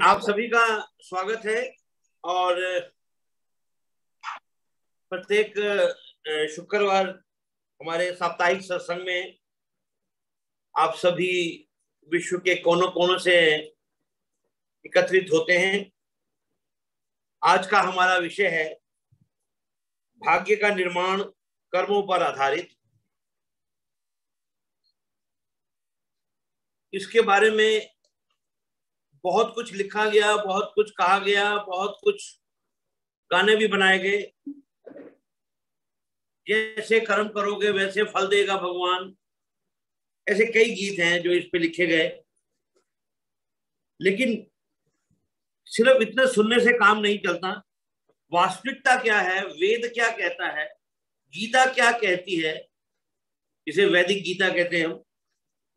आप सभी का स्वागत है और प्रत्येक शुक्रवार हमारे साप्ताहिक सत्संग में आप सभी विश्व के कोनों कोनों से एकत्रित होते हैं। आज का हमारा विषय है भाग्य का निर्माण कर्मों पर आधारित। इसके बारे में बहुत कुछ लिखा गया, बहुत कुछ कहा गया, बहुत कुछ गाने भी बनाए गए। जैसे कर्म करोगे वैसे फल देगा भगवान, ऐसे कई गीत हैं जो इस पे लिखे गए। लेकिन सिर्फ इतने सुनने से काम नहीं चलता। वास्तविकता क्या है, वेद क्या कहता है, गीता क्या कहती है, इसे वैदिक गीता कहते हैं हम,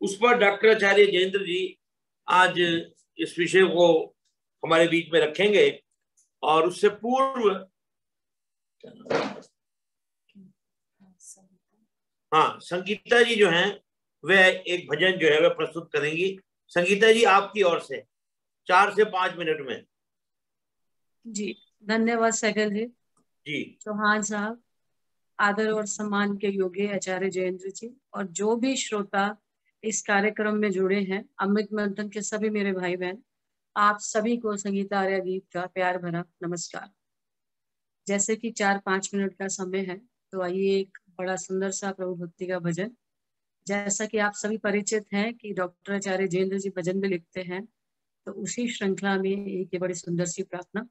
उस पर डॉक्टर आचार्य जयेंद्र जी आज इस विषय को हमारे बीच में रखेंगे। और उससे पूर्व संगीता जी जो हैं वह एक भजन जो है वह प्रस्तुत करेंगी। संगीता जी आपकी ओर से 4 से 5 मिनट में। जी धन्यवाद सहगल जी। जी चौहान साहब, आदर और सम्मान के योग्य आचार्य जयेंद्र जी और जो भी श्रोता इस कार्यक्रम में जुड़े हैं, अमृत मंथन के सभी मेरे भाई बहन, आप सभी को संगीता आर्या गीत का प्यार भरा नमस्कार। जैसे कि 4-5 मिनट का समय है, तो आइए एक बड़ा सुंदर सा प्रभु भक्ति का भजन। जैसा कि आप सभी परिचित हैं कि डॉक्टर आचार्य जयेंद्र जी भजन भी लिखते हैं, तो उसी श्रृंखला में एक बड़ी सुंदर सी प्रार्थना।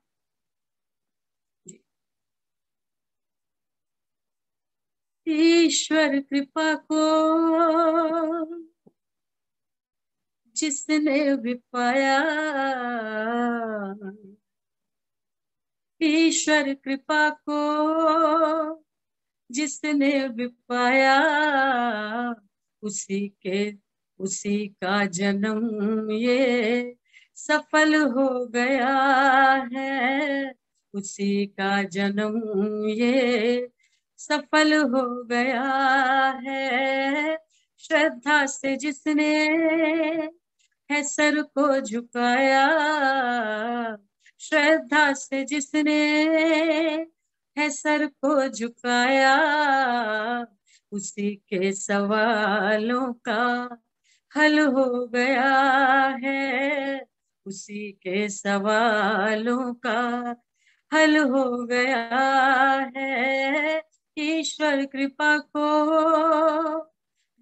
ईश्वर कृपा को जिसने भी पाया, ईश्वर कृपा को जिसने भी पाया, उसी का जन्म ये सफल हो गया है। उसी का जन्म ये सफल हो गया है। श्रद्धा से जिसने है सर को झुकाया, श्रद्धा से जिसने है सर को झुकाया, उसी के सवालों का हल हो गया है। उसी के सवालों का हल हो गया है। ईश्वर कृपा को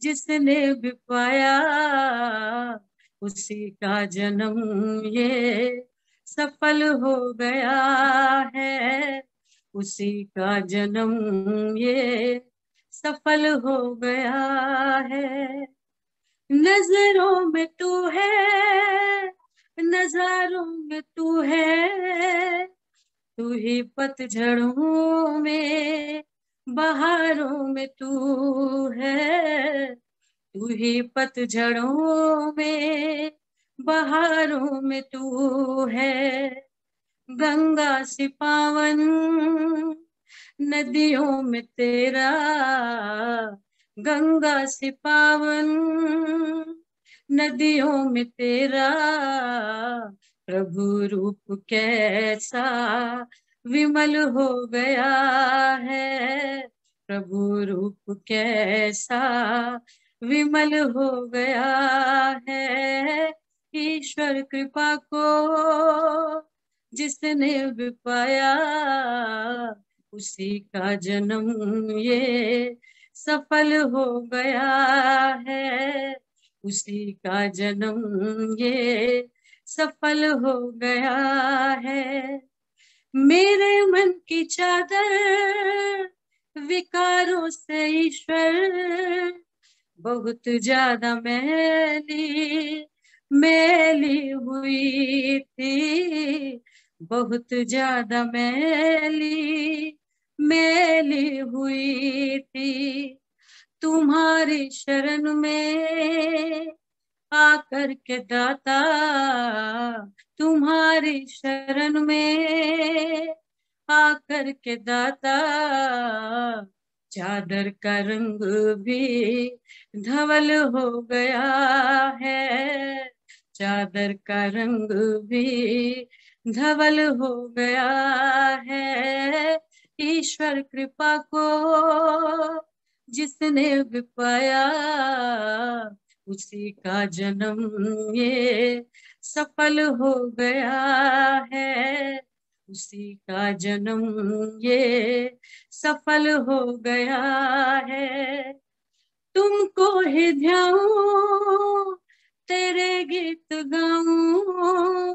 जिसने भी पाया, उसी का जन्म ये सफल हो गया है। उसी का जन्म ये सफल हो गया है। नजरों में तू है, नजारों में तू है, तू ही पतझड़ों में बहारों में तू है। तू ही पतझड़ों में बहारों में तू है। गंगा सी पावन नदियों में तेरा, गंगा सी पावन नदियों में तेरा प्रभु रूप कैसा विमल हो गया है। प्रभु रूप कैसा विमल हो गया है। ईश्वर कृपा को जिसने भी पाया, उसी का जन्म ये सफल हो गया है। उसी का जन्म ये सफल हो गया है। मेरे मन की चादर विकारों से ईश्वर बहुत ज्यादा मैली हुई थी। बहुत ज्यादा मैली हुई थी। तुम्हारी शरण में आकर के दाता, तुम्हारी शरण में आकर के दाता चादर का रंग भी धवल हो गया है, चादर का रंग भी धवल हो गया है। ईश्वर कृपा को जिसने भी पाया, उसी का जन्म ये सफल हो गया है, उसी का जन्म ये सफल हो गया है। तुमको ही ध्याऊं, तेरे गीत गाऊं,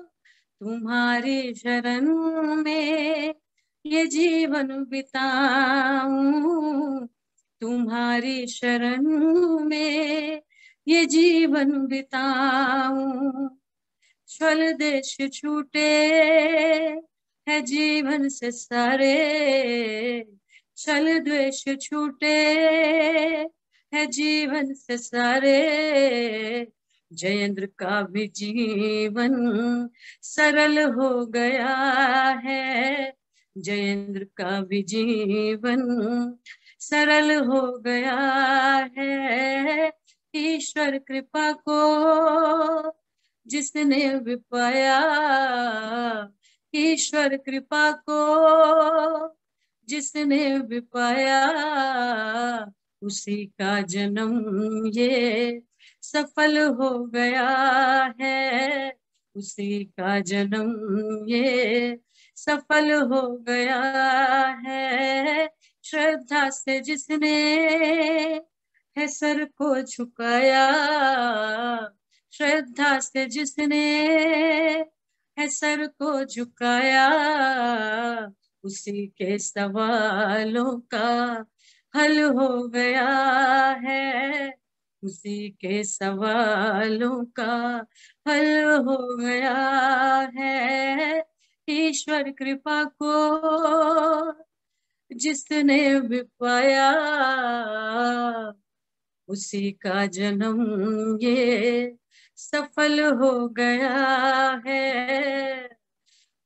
तुम्हारी शरण में ये जीवन बिताऊं, तुम्हारी शरण में ये जीवन बिताऊं। छल देश छूटे है जीवन से सारे, छल द्वेष छूटे है जीवन से सारे। जयेंद्र का भी जीवन सरल हो गया है, जयेंद्र का भी जीवन सरल हो गया है। ईश्वर कृपा को जिसने भी पाया, ईश्वर कृपा को जिसने भी पाया, उसी का जन्म ये सफल हो गया है, उसी का जन्म ये सफल हो गया है। श्रद्धा से जिसने है सर को झुकाया, श्रद्धा से जिसने है सर को झुकाया, उसी के सवालों का हल हो गया है, उसी के सवालों का हल हो गया है। ईश्वर कृपा को जिसने भी पाया, उसी का जन्म ये सफल हो गया है,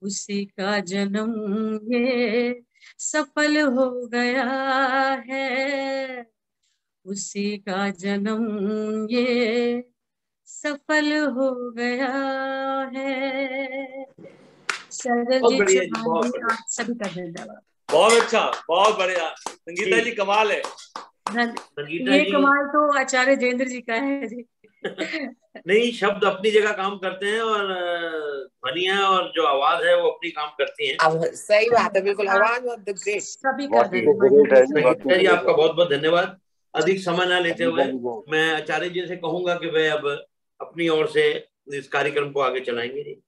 उसी का जन्म ये सफल हो गया है, उसी का जन्म ये सफल हो गया है। सरल जी, चौहान जी, आप सभी का धन्यवाद। बहुत अच्छा, बहुत बढ़िया। संगीता जी कमाल है। ये कमाल तो आचार्य जयेंद्र जी का है जी। नहीं, शब्द अपनी जगह काम करते हैं और ध्वनियां और जो आवाज है वो अपनी काम करती हैं। सही बात है, बिल्कुल। आवाज और द ग्रेट। सभी का धन्यवाद। संगीता जी आपका बहुत बहुत धन्यवाद। अधिक समय ना लेते हुए मैं आचार्य जी से कहूंगा कि वे अब अपनी ओर से इस कार्यक्रम को आगे चलाएंगे। जी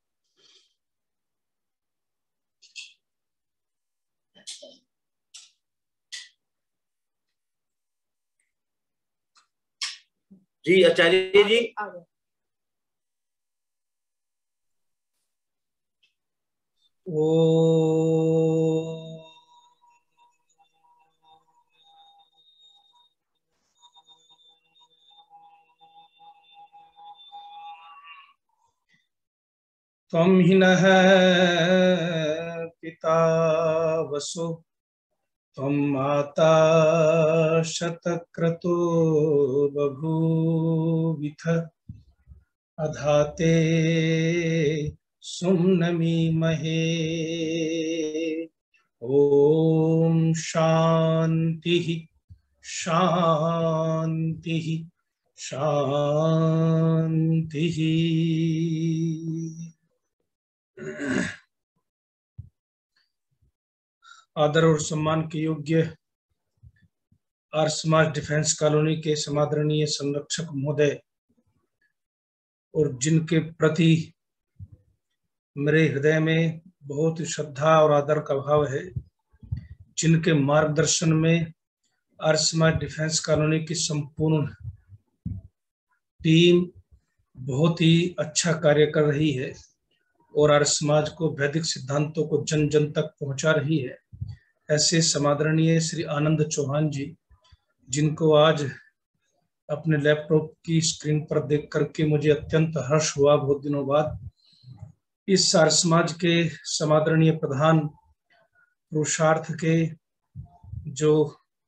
जी आचार्य जी। त्वं हि नः पिता वसु, त्वं माता शतक्रतु बभूविथ, अधाते सुम्नमीमहे। ॐ शान्तिः शान्तिः शान्तिः। आदर और सम्मान के योग्य आर्य समाज डिफेंस कॉलोनी के समादरणीय संरक्षक महोदय, और जिनके प्रति मेरे हृदय में बहुत श्रद्धा और आदर का भाव है, जिनके मार्गदर्शन में आर्य समाज डिफेंस कॉलोनी की संपूर्ण टीम बहुत ही अच्छा कार्य कर रही है और आर्य समाज को वैदिक सिद्धांतों को जन जन तक पहुंचा रही है, ऐसे समादरणीय श्री आनंद चौहान जी, जिनको आज अपने लैपटॉप की स्क्रीन पर देख करके मुझे अत्यंत हर्ष हुआ। बहुत दिनों बाद इस आर्य समाज के समादरणीय प्रधान पुरुषार्थ के जो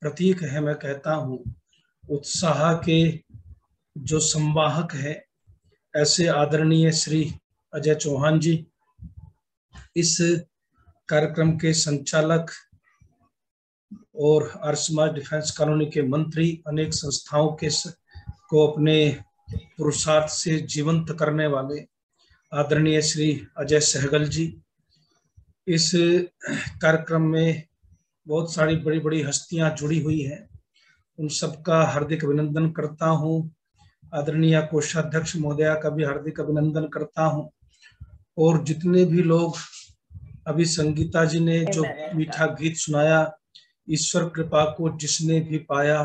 प्रतीक है, मैं कहता हूँ उत्साह के जो संवाहक है, ऐसे आदरणीय श्री अजय चौहान जी, इस कार्यक्रम के संचालक और आर्य समाज डिफेंस कॉलोनी के मंत्री, अनेक संस्थाओं के को अपने पुरुषार्थ से जीवंत करने वाले आदरणीय श्री अजय सहगल जी, इस कार्यक्रम में बहुत सारी बड़ी बड़ी हस्तियां जुड़ी हुई हैं, उन सबका हार्दिक अभिनंदन करता हूं। आदरणीय कोषाध्यक्ष महोदया का भी हार्दिक अभिनंदन करता हूं। और जितने भी लोग, अभी संगीता जी ने जो मीठा गीत सुनाया, ईश्वर कृपा को जिसने भी पाया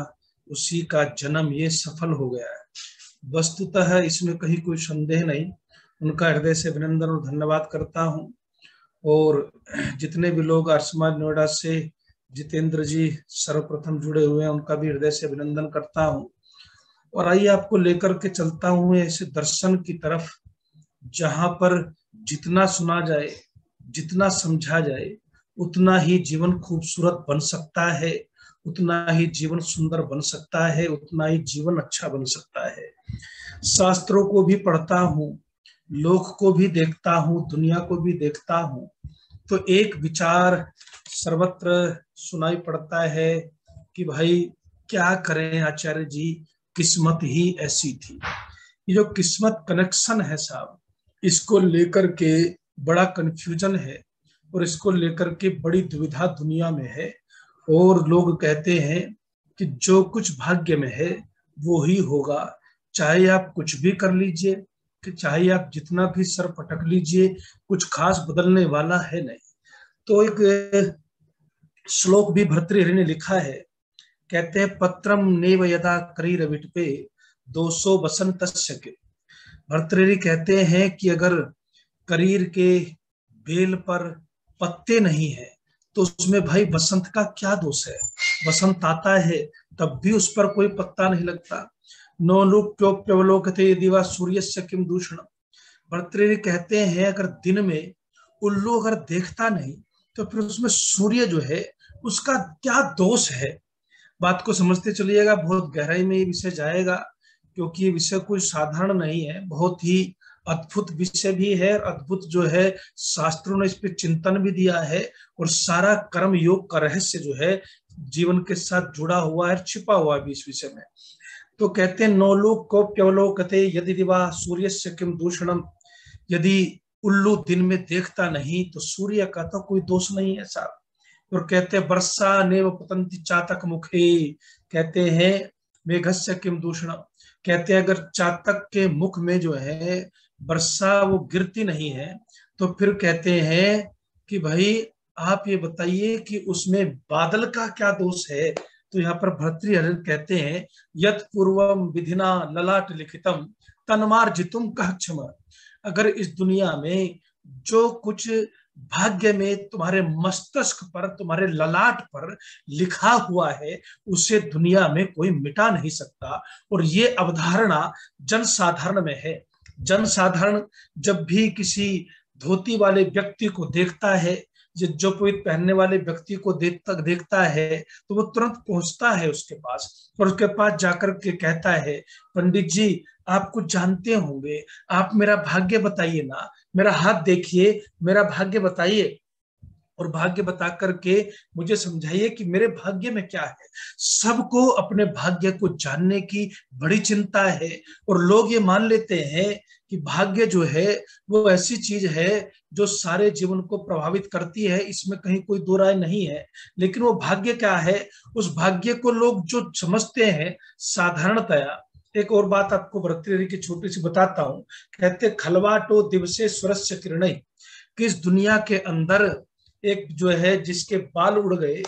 उसी का जन्म ये सफल हो गया है। वस्तुतः इसमें कहीं कोई संदेह नहीं। उनका हृदय से अभिनंदन और धन्यवाद करता हूं। और जितने भी लोग आर्य समाज नोएडा से जितेंद्र जी सर्वप्रथम जुड़े हुए हैं, उनका भी हृदय से अभिनंदन करता हूं। और आइए आपको लेकर के चलता हूं ऐसे दर्शन की तरफ, जहां पर जितना सुना जाए, जितना समझा जाए, उतना ही जीवन खूबसूरत बन सकता है, उतना ही जीवन सुंदर बन सकता है, उतना ही जीवन अच्छा बन सकता है। शास्त्रों को भी पढ़ता हूँ, लोक को भी देखता हूँ, दुनिया को भी देखता हूँ, तो एक विचार सर्वत्र सुनाई पड़ता है कि भाई क्या करें आचार्य जी, किस्मत ही ऐसी थी। ये जो किस्मत कनेक्शन है साहब, इसको लेकर के बड़ा कंफ्यूजन है और इसको लेकर के बड़ी दुविधा दुनिया में है। और लोग कहते हैं कि जो कुछ भाग्य में है वो ही होगा, चाहे आप कुछ भी कर लीजिए, कि चाहे आप जितना भी सर पटक लीजिए, कुछ खास बदलने वाला है नहीं। तो एक श्लोक भी भर्तृहरि ने लिखा है, कहते हैं पत्रम नेव यदा करीर विटपे 200 बसंतस्य के। भर्तृहरि कहते हैं कि अगर करीर के बेल पर पत्ते नहीं है तो उसमें भाई बसंत का क्या दोष है। बसंत आता है तब भी उस पर कोई पत्ता नहीं लगता। नो लोक क्यों प्रवलोकते दिवा सूर्यस्य किम दूषणम। भर्तृहरि कहते हैं अगर दिन में उल्लू अगर देखता नहीं तो फिर उसमें सूर्य जो है उसका क्या दोष है। बात को समझते चलिएगा, बहुत गहराई में ये विषय जाएगा, क्योंकि ये विषय कोई साधारण नहीं है, बहुत ही अद्भुत विषय भी है। अद्भुत जो है शास्त्रों ने इस पे चिंतन भी दिया है, और सारा कर्म योग का रहस्य जो है जीवन के साथ जुड़ा हुआ है, छिपा हुआ भी इस विषय में। तो कहते हैं नौलोक को प्यवलोकते यदि दिवा सूर्यस्य किम दूषणम। यदि उल्लू दिन में देखता नहीं तो सूर्य का तो कोई दोष नहीं है साहब। और कहते हैं वर्षा नेव पतंति चातक मुखे, कहते हैं मेघस्य किम दूषणम। कहते हैं अगर चातक के मुख में जो है वर्षा वो गिरती नहीं है तो फिर कहते हैं कि भाई आप ये बताइए कि उसमें बादल का क्या दोष है। तो यहाँ पर भर्तृहरि कहते हैं यत पूर्वम विधिना ललाट लिखितम तन्मार्जितुम कह क्षमा। अगर इस दुनिया में जो कुछ भाग्य में तुम्हारे मस्तिष्क पर, तुम्हारे ललाट पर लिखा हुआ है, उसे दुनिया में कोई मिटा नहीं सकता। और ये अवधारणा जनसाधारण में है। जनसाधारण जब भी किसी धोती वाले व्यक्ति को देखता है, जो पवित्र पहनने वाले व्यक्ति को देखता है तो वो तुरंत पहुंचता है उसके पास, और उसके पास जाकर के कहता है पंडित जी आप कुछ जानते होंगे, आप मेरा भाग्य बताइए ना, मेरा हाथ देखिए, मेरा भाग्य बताइए, और भाग्य बता करके मुझे समझाइए कि मेरे भाग्य में क्या है। सबको अपने भाग्य को जानने की बड़ी चिंता है, और लोग ये मान लेते हैं कि भाग्य जो है वो ऐसी चीज है जो सारे जीवन को प्रभावित करती है, इसमें कहीं कोई दो राय नहीं है। लेकिन वो भाग्य क्या है, उस भाग्य को लोग जो समझते हैं साधारणतया। एक और बात आपको भर्तृहरि की छोटी सी बताता हूं। कहते खलवाटो दिवसे स्वरस्य किरणै, कि इस दुनिया के अंदर एक जो है जिसके बाल उड़ गए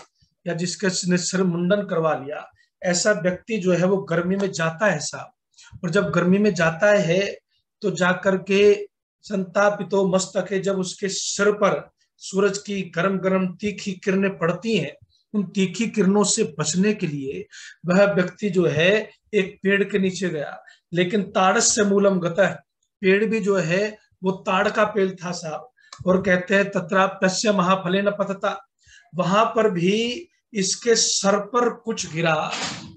या जिसके सिर मुंडन करवा लिया, ऐसा व्यक्ति जो है वो गर्मी में जाता है साहब, और जब गर्मी में जाता है तो जाकर के संतापितो मस्तके, जब उसके सिर पर सूरज की गरम गरम तीखी किरणें पड़ती हैं, उन तीखी किरणों से बचने के लिए वह व्यक्ति जो है एक पेड़ के नीचे गया। लेकिन ताड़स्य मूलम गतः, पेड़ भी जो है वो ताड़ का पेड़ था साहब। और कहते हैं तत्राप्यस्य महाफलेन पतता, वहां पर भी इसके सर पर कुछ गिरा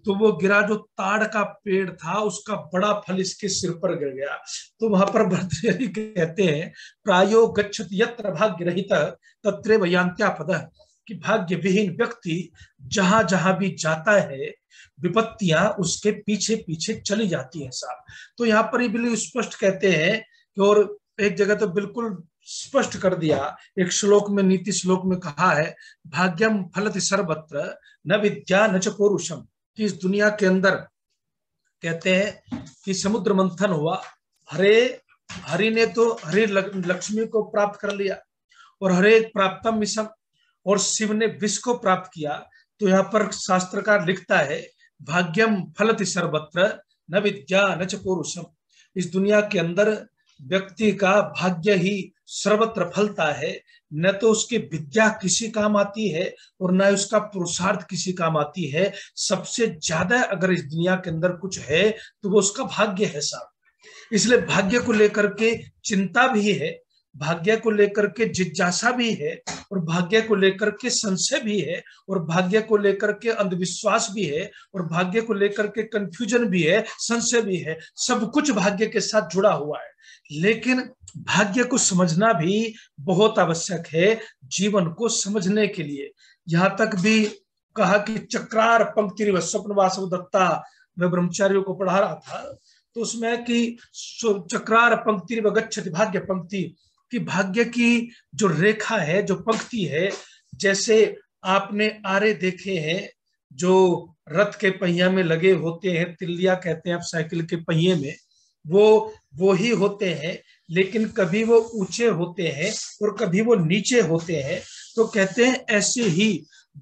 तो वो गिरा जो ताड़ का पेड़ था, उसका बड़ा फल इसके सिर पर गिर गया। तो वहां पर भर्तृहरि कहते हैं प्रायो गच्छति यत्र भाग्य रहित तत्रैव यान्त्यापदः, कि भाग्य विहीन व्यक्ति जहां जहां भी जाता है विपत्तियां उसके पीछे पीछे चली जाती हैं साहब। तो यहाँ पर ये बिल्कुल स्पष्ट कहते हैं कि, और एक जगह तो बिल्कुल स्पष्ट कर दिया, एक श्लोक में, नीति श्लोक में कहा है भाग्यम फलति सर्वत्र न विद्या न च पौरुषम, कि इस दुनिया के अंदर कहते हैं कि समुद्र मंथन हुआ, हरि ने तो हरि लक्ष्मी को प्राप्त कर लिया और हरे प्राप्तम विषम, और शिव ने विष को प्राप्त किया। तो यहाँ पर शास्त्रकार लिखता है भाग्यम फलति सर्वत्र न विद्या न च पौरुषम, इस दुनिया के अंदर व्यक्ति का भाग्य ही सर्वत्र फलता है, न तो उसकी विद्या किसी काम आती है और न उसका पुरुषार्थ किसी काम आती है। सबसे ज्यादा अगर इस दुनिया के अंदर कुछ है तो वो उसका भाग्य है साहब। इसलिए भाग्य को लेकर के चिंता भी है, भाग्य को लेकर के जिज्ञासा भी है, और भाग्य को लेकर के संशय भी है, और भाग्य को लेकर के अंधविश्वास भी है, और भाग्य को लेकर के कंफ्यूजन भी है, संशय भी है। सब कुछ भाग्य के साथ जुड़ा हुआ है, लेकिन भाग्य को समझना भी बहुत आवश्यक है जीवन को समझने के लिए। यहां तक भी कहा कि चक्रार पंक्ति स्वप्न वासव दत्ता, मैं ब्रह्मचारियों को पढ़ा रहा था तो उसमें कि चक्रार पंक्ति गच्छति भाग्य पंक्ति, कि भाग्य की जो रेखा है, जो पंक्ति है, जैसे आपने आरे देखे हैं जो रथ के पहिया में लगे होते हैं, तिल्लिया कहते हैं आप साइकिल के पहिए में, वो ही होते हैं, लेकिन कभी वो ऊंचे होते हैं और कभी वो नीचे होते हैं। तो कहते हैं ऐसे ही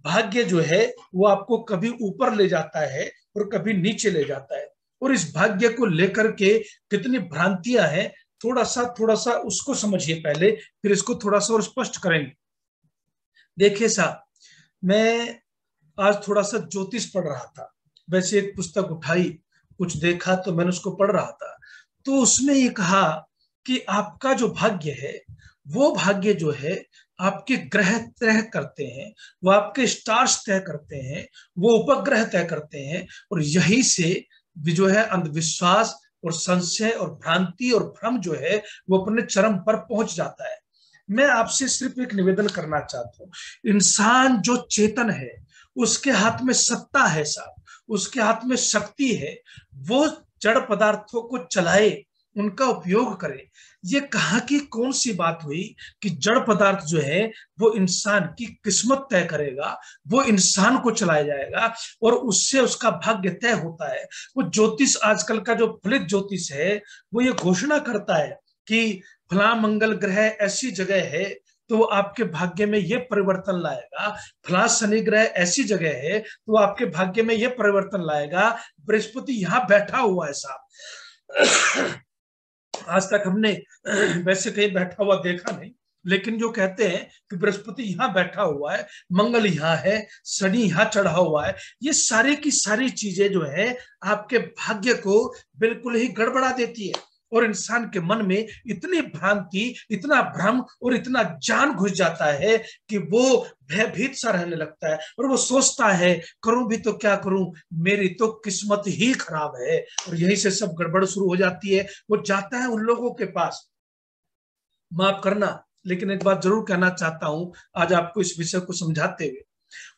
भाग्य जो है वो आपको कभी ऊपर ले जाता है और कभी नीचे ले जाता है। और इस भाग्य को लेकर के कितनी भ्रांतियां हैं, थोड़ा सा उसको समझिए पहले, फिर इसको थोड़ा सा और स्पष्ट करेंगे। देखिए साहब, मैं आज थोड़ा सा ज्योतिष पढ़ रहा था, वैसे एक पुस्तक उठाई, कुछ देखा तो मैंने उसको पढ़ रहा था, तो उसमें ये कहा कि आपका जो भाग्य है वो भाग्य जो है आपके ग्रह तय करते हैं, वो आपके स्टार्स तय करते हैं, वो उपग्रह तय करते हैं, और यही से जो है अंधविश्वास और संशय और भ्रांति और भ्रम जो है वो अपने चरम पर पहुंच जाता है। मैं आपसे सिर्फ एक निवेदन करना चाहता हूँ, इंसान जो चेतन है उसके हाथ में सत्ता है साहब, उसके हाथ में शक्ति है, वो जड़ पदार्थों को चलाए, उनका उपयोग करे। ये कहाँ की कौन सी बात हुई कि जड़ पदार्थ जो है वो इंसान की किस्मत तय करेगा, वो इंसान को चलाया जाएगा और उससे उसका भाग्य तय होता है। वो ज्योतिष, आजकल का जो फलित ज्योतिष है, वो ये घोषणा करता है कि फला मंगल ग्रह ऐसी जगह है तो आपके भाग्य में ये परिवर्तन लाएगा, फला शनि ग्रह ऐसी जगह है तो आपके भाग्य में ये परिवर्तन लाएगा, बृहस्पति यहाँ बैठा हुआ है साहब। आज तक हमने वैसे कहीं बैठा हुआ देखा नहीं, लेकिन जो कहते हैं कि बृहस्पति यहाँ बैठा हुआ है, मंगल यहाँ है, शनि यहाँ चढ़ा हुआ है, ये सारे की सारी चीजें जो है आपके भाग्य को बिल्कुल ही गड़बड़ा देती है, और इंसान के मन में इतनी भ्रांति, इतना भ्रम और इतना ज्ञान घुस जाता है कि वो भयभीत सा रहने लगता है, और वो सोचता है करूं भी तो क्या करूं, मेरी तो किस्मत ही खराब है, और यहीं से सब गड़बड़ शुरू हो जाती है। वो जाता है उन लोगों के पास, माफ करना लेकिन एक बात जरूर कहना चाहता हूं आज आपको इस विषय को समझाते हुए,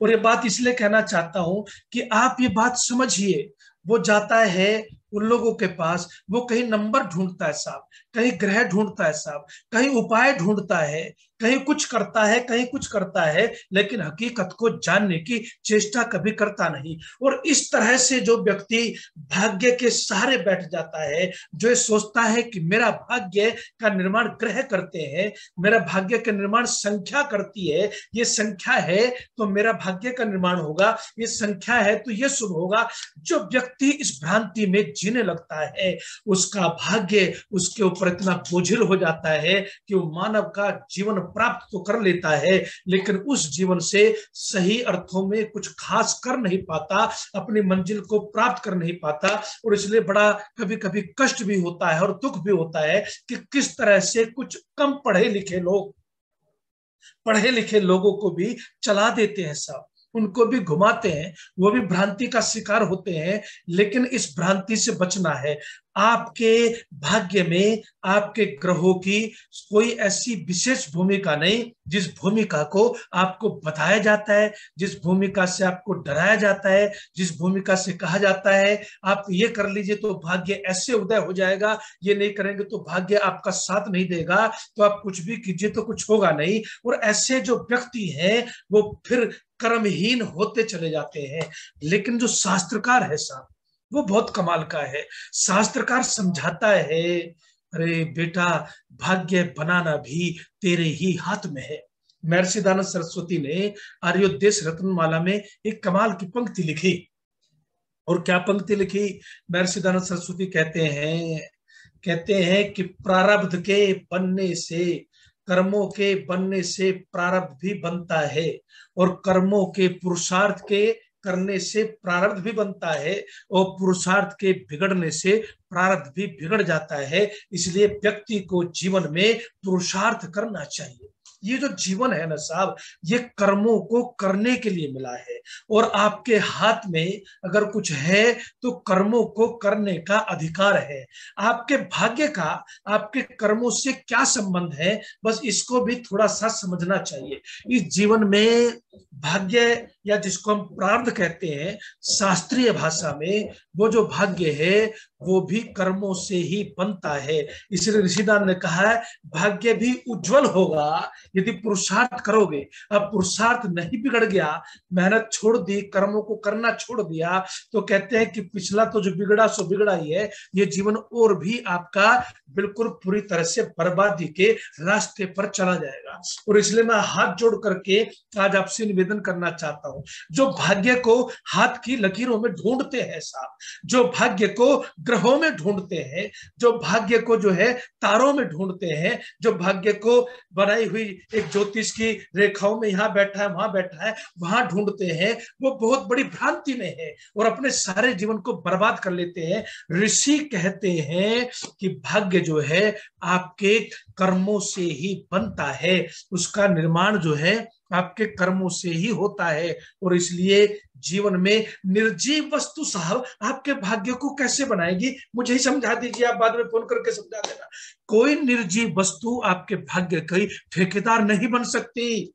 और ये बात इसलिए कहना चाहता हूं कि आप ये बात समझिए। वो जाता है उन लोगों के पास, वो कहीं नंबर ढूंढता है साहब, कहीं ग्रह ढूंढता है साहब, कहीं उपाय ढूंढता है, कहीं कुछ करता है, कहीं कुछ करता है, लेकिन हकीकत को जानने की चेष्टा कभी करता नहीं। और इस तरह से जो व्यक्ति भाग्य के सहारे बैठ जाता है, जो सोचता है कि मेरा भाग्य का निर्माण ग्रह करते हैं, मेरा भाग्य का निर्माण संख्या करती है, ये संख्या है तो मेरा भाग्य का निर्माण होगा, ये संख्या है तो ये शुभ होगा, जो व्यक्ति इस भ्रांति में जीने लगता है उसका भाग्य उसके ऊपर इतना बोझिल हो जाता है कि वो मानव का जीवन प्राप्त तो कर लेता है, लेकिन उस जीवन से सही अर्थों में कुछ खास कर नहीं पाता, अपनी मंजिल को प्राप्त कर नहीं पाता। और इसलिए बड़ा कभी कभी कष्ट भी होता है और दुख भी होता है कि किस तरह से कुछ कम पढ़े लिखे लोग पढ़े लिखे लोगों को भी चला देते हैं सब। उनको भी घुमाते हैं, वो भी भ्रांति का शिकार होते हैं। लेकिन इस भ्रांति से बचना है। आपके भाग्य में आपके ग्रहों की कोई ऐसी विशेष भूमिका नहीं जिस भूमिका को आपको बताया जाता है, जिस भूमिका से आपको डराया जाता है, जिस भूमिका से कहा जाता है आप ये कर लीजिए तो भाग्य ऐसे उदय हो जाएगा, ये नहीं करेंगे तो भाग्य आपका साथ नहीं देगा, तो आप कुछ भी कीजिए तो कुछ होगा नहीं। और ऐसे जो व्यक्ति हैं वो फिर कर्महीन होते चले जाते हैं। लेकिन जो शास्त्रकार है साहब, वो बहुत कमाल का है। शास्त्रकार समझाता है, अरे बेटा भाग्य बनाना भी तेरे ही हाथ में है। महर्षि दयानंद सरस्वती ने आर्योदेश रत्नमाला में एक कमाल की पंक्ति लिखी। और क्या पंक्ति लिखी? महर्षि दयानंद सरस्वती कहते हैं कि प्रारब्ध के बनने से, कर्मों के बनने से प्रारब्ध भी बनता है, और कर्मों के पुरुषार्थ के करने से प्रारब्ध भी बनता है, और पुरुषार्थ के बिगड़ने से प्रारब्ध भी बिगड़ जाता है। इसलिए व्यक्ति को जीवन में पुरुषार्थ करना चाहिए। ये जो जीवन है ना साहब, ये कर्मों को करने के लिए मिला है, और आपके हाथ में अगर कुछ है तो कर्मों को करने का अधिकार है। आपके भाग्य का आपके कर्मों से क्या संबंध है, बस इसको भी थोड़ा सा समझना चाहिए। इस जीवन में भाग्य, या जिसको हम प्रारब्ध कहते हैं शास्त्रीय भाषा में, वो जो भाग्य है वो भी कर्मों से ही बनता है। इसलिए ऋषिदान ने कहा है भाग्य भी उज्जवल होगा यदि पुरुषार्थ करोगे। अब पुरुषार्थ नहीं बिगड़ गया, मेहनत छोड़ दी, कर्मों को करना छोड़ दिया, तो कहते हैं कि पिछला तो जो बिगड़ा सो बिगड़ा ही है, ये जीवन और भी आपका बिल्कुल पूरी तरह से बर्बादी के रास्ते पर चला जाएगा। और इसलिए मैं हाथ जोड़ करके आज आपसे निवेदन करना चाहता हूं, जो भाग्य को हाथ की लकीरों में ढूंढते हैं साहब, जो भाग्य को ग्रहों में ढूंढते हैं, जो भाग्य को जो है तारों में ढूंढते हैं, जो भाग्य को बनाई हुई एक ज्योतिष की रेखाओं में यहाँ बैठा है वहां बैठा है वहां ढूंढते हैं, वो बहुत बड़ी भ्रांति में है और अपने सारे जीवन को बर्बाद कर लेते हैं। ऋषि कहते हैं कि भाग्य जो है आपके कर्मों से ही बनता है, उसका निर्माण जो है आपके कर्मों से ही होता है। और इसलिए जीवन में निर्जीव वस्तु साहब आपके भाग्य को कैसे बनाएगी, मुझे ही समझा दीजिए, आप बाद में फोन करके समझा देना। कोई निर्जीव वस्तु आपके भाग्य की ठेकेदार नहीं बन सकती।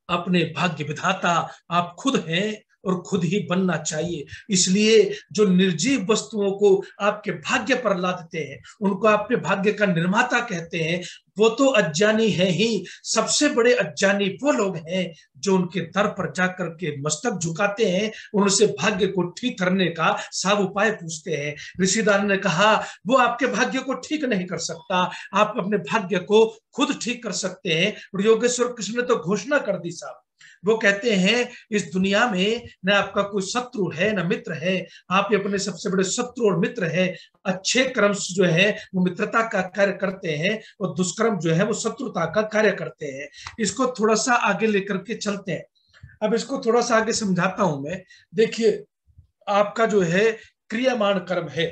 अपने भाग्य विधाता आप खुद हैं और खुद ही बनना चाहिए। इसलिए जो निर्जीव वस्तुओं को आपके भाग्य पर लादते हैं, उनको आपके भाग्य का निर्माता कहते हैं, वो तो अज्ञानी है ही। सबसे बड़े अज्ञानी वो लोग हैं जो उनके दर पर जाकर के मस्तक झुकाते हैं, उनसे भाग्य को ठीक करने का सब उपाय पूछते हैं। ऋषिदान ने कहा वो आपके भाग्य को ठीक नहीं कर सकता, आप अपने भाग्य को खुद ठीक कर सकते हैं। और योगेश्वर कृष्ण ने तो घोषणा कर दी साहब, वो कहते हैं इस दुनिया में न आपका कोई शत्रु है न मित्र है, आप ही अपने सबसे बड़े शत्रु और मित्र हैं। अच्छे कर्म जो है वो मित्रता का कार्य करते हैं और दुष्कर्म जो है वो शत्रुता का कार्य करते हैं। इसको थोड़ा सा आगे लेकर के चलते हैं। अब इसको थोड़ा सा आगे समझाता हूं मैं। देखिए आपका जो है क्रियामान कर्म है,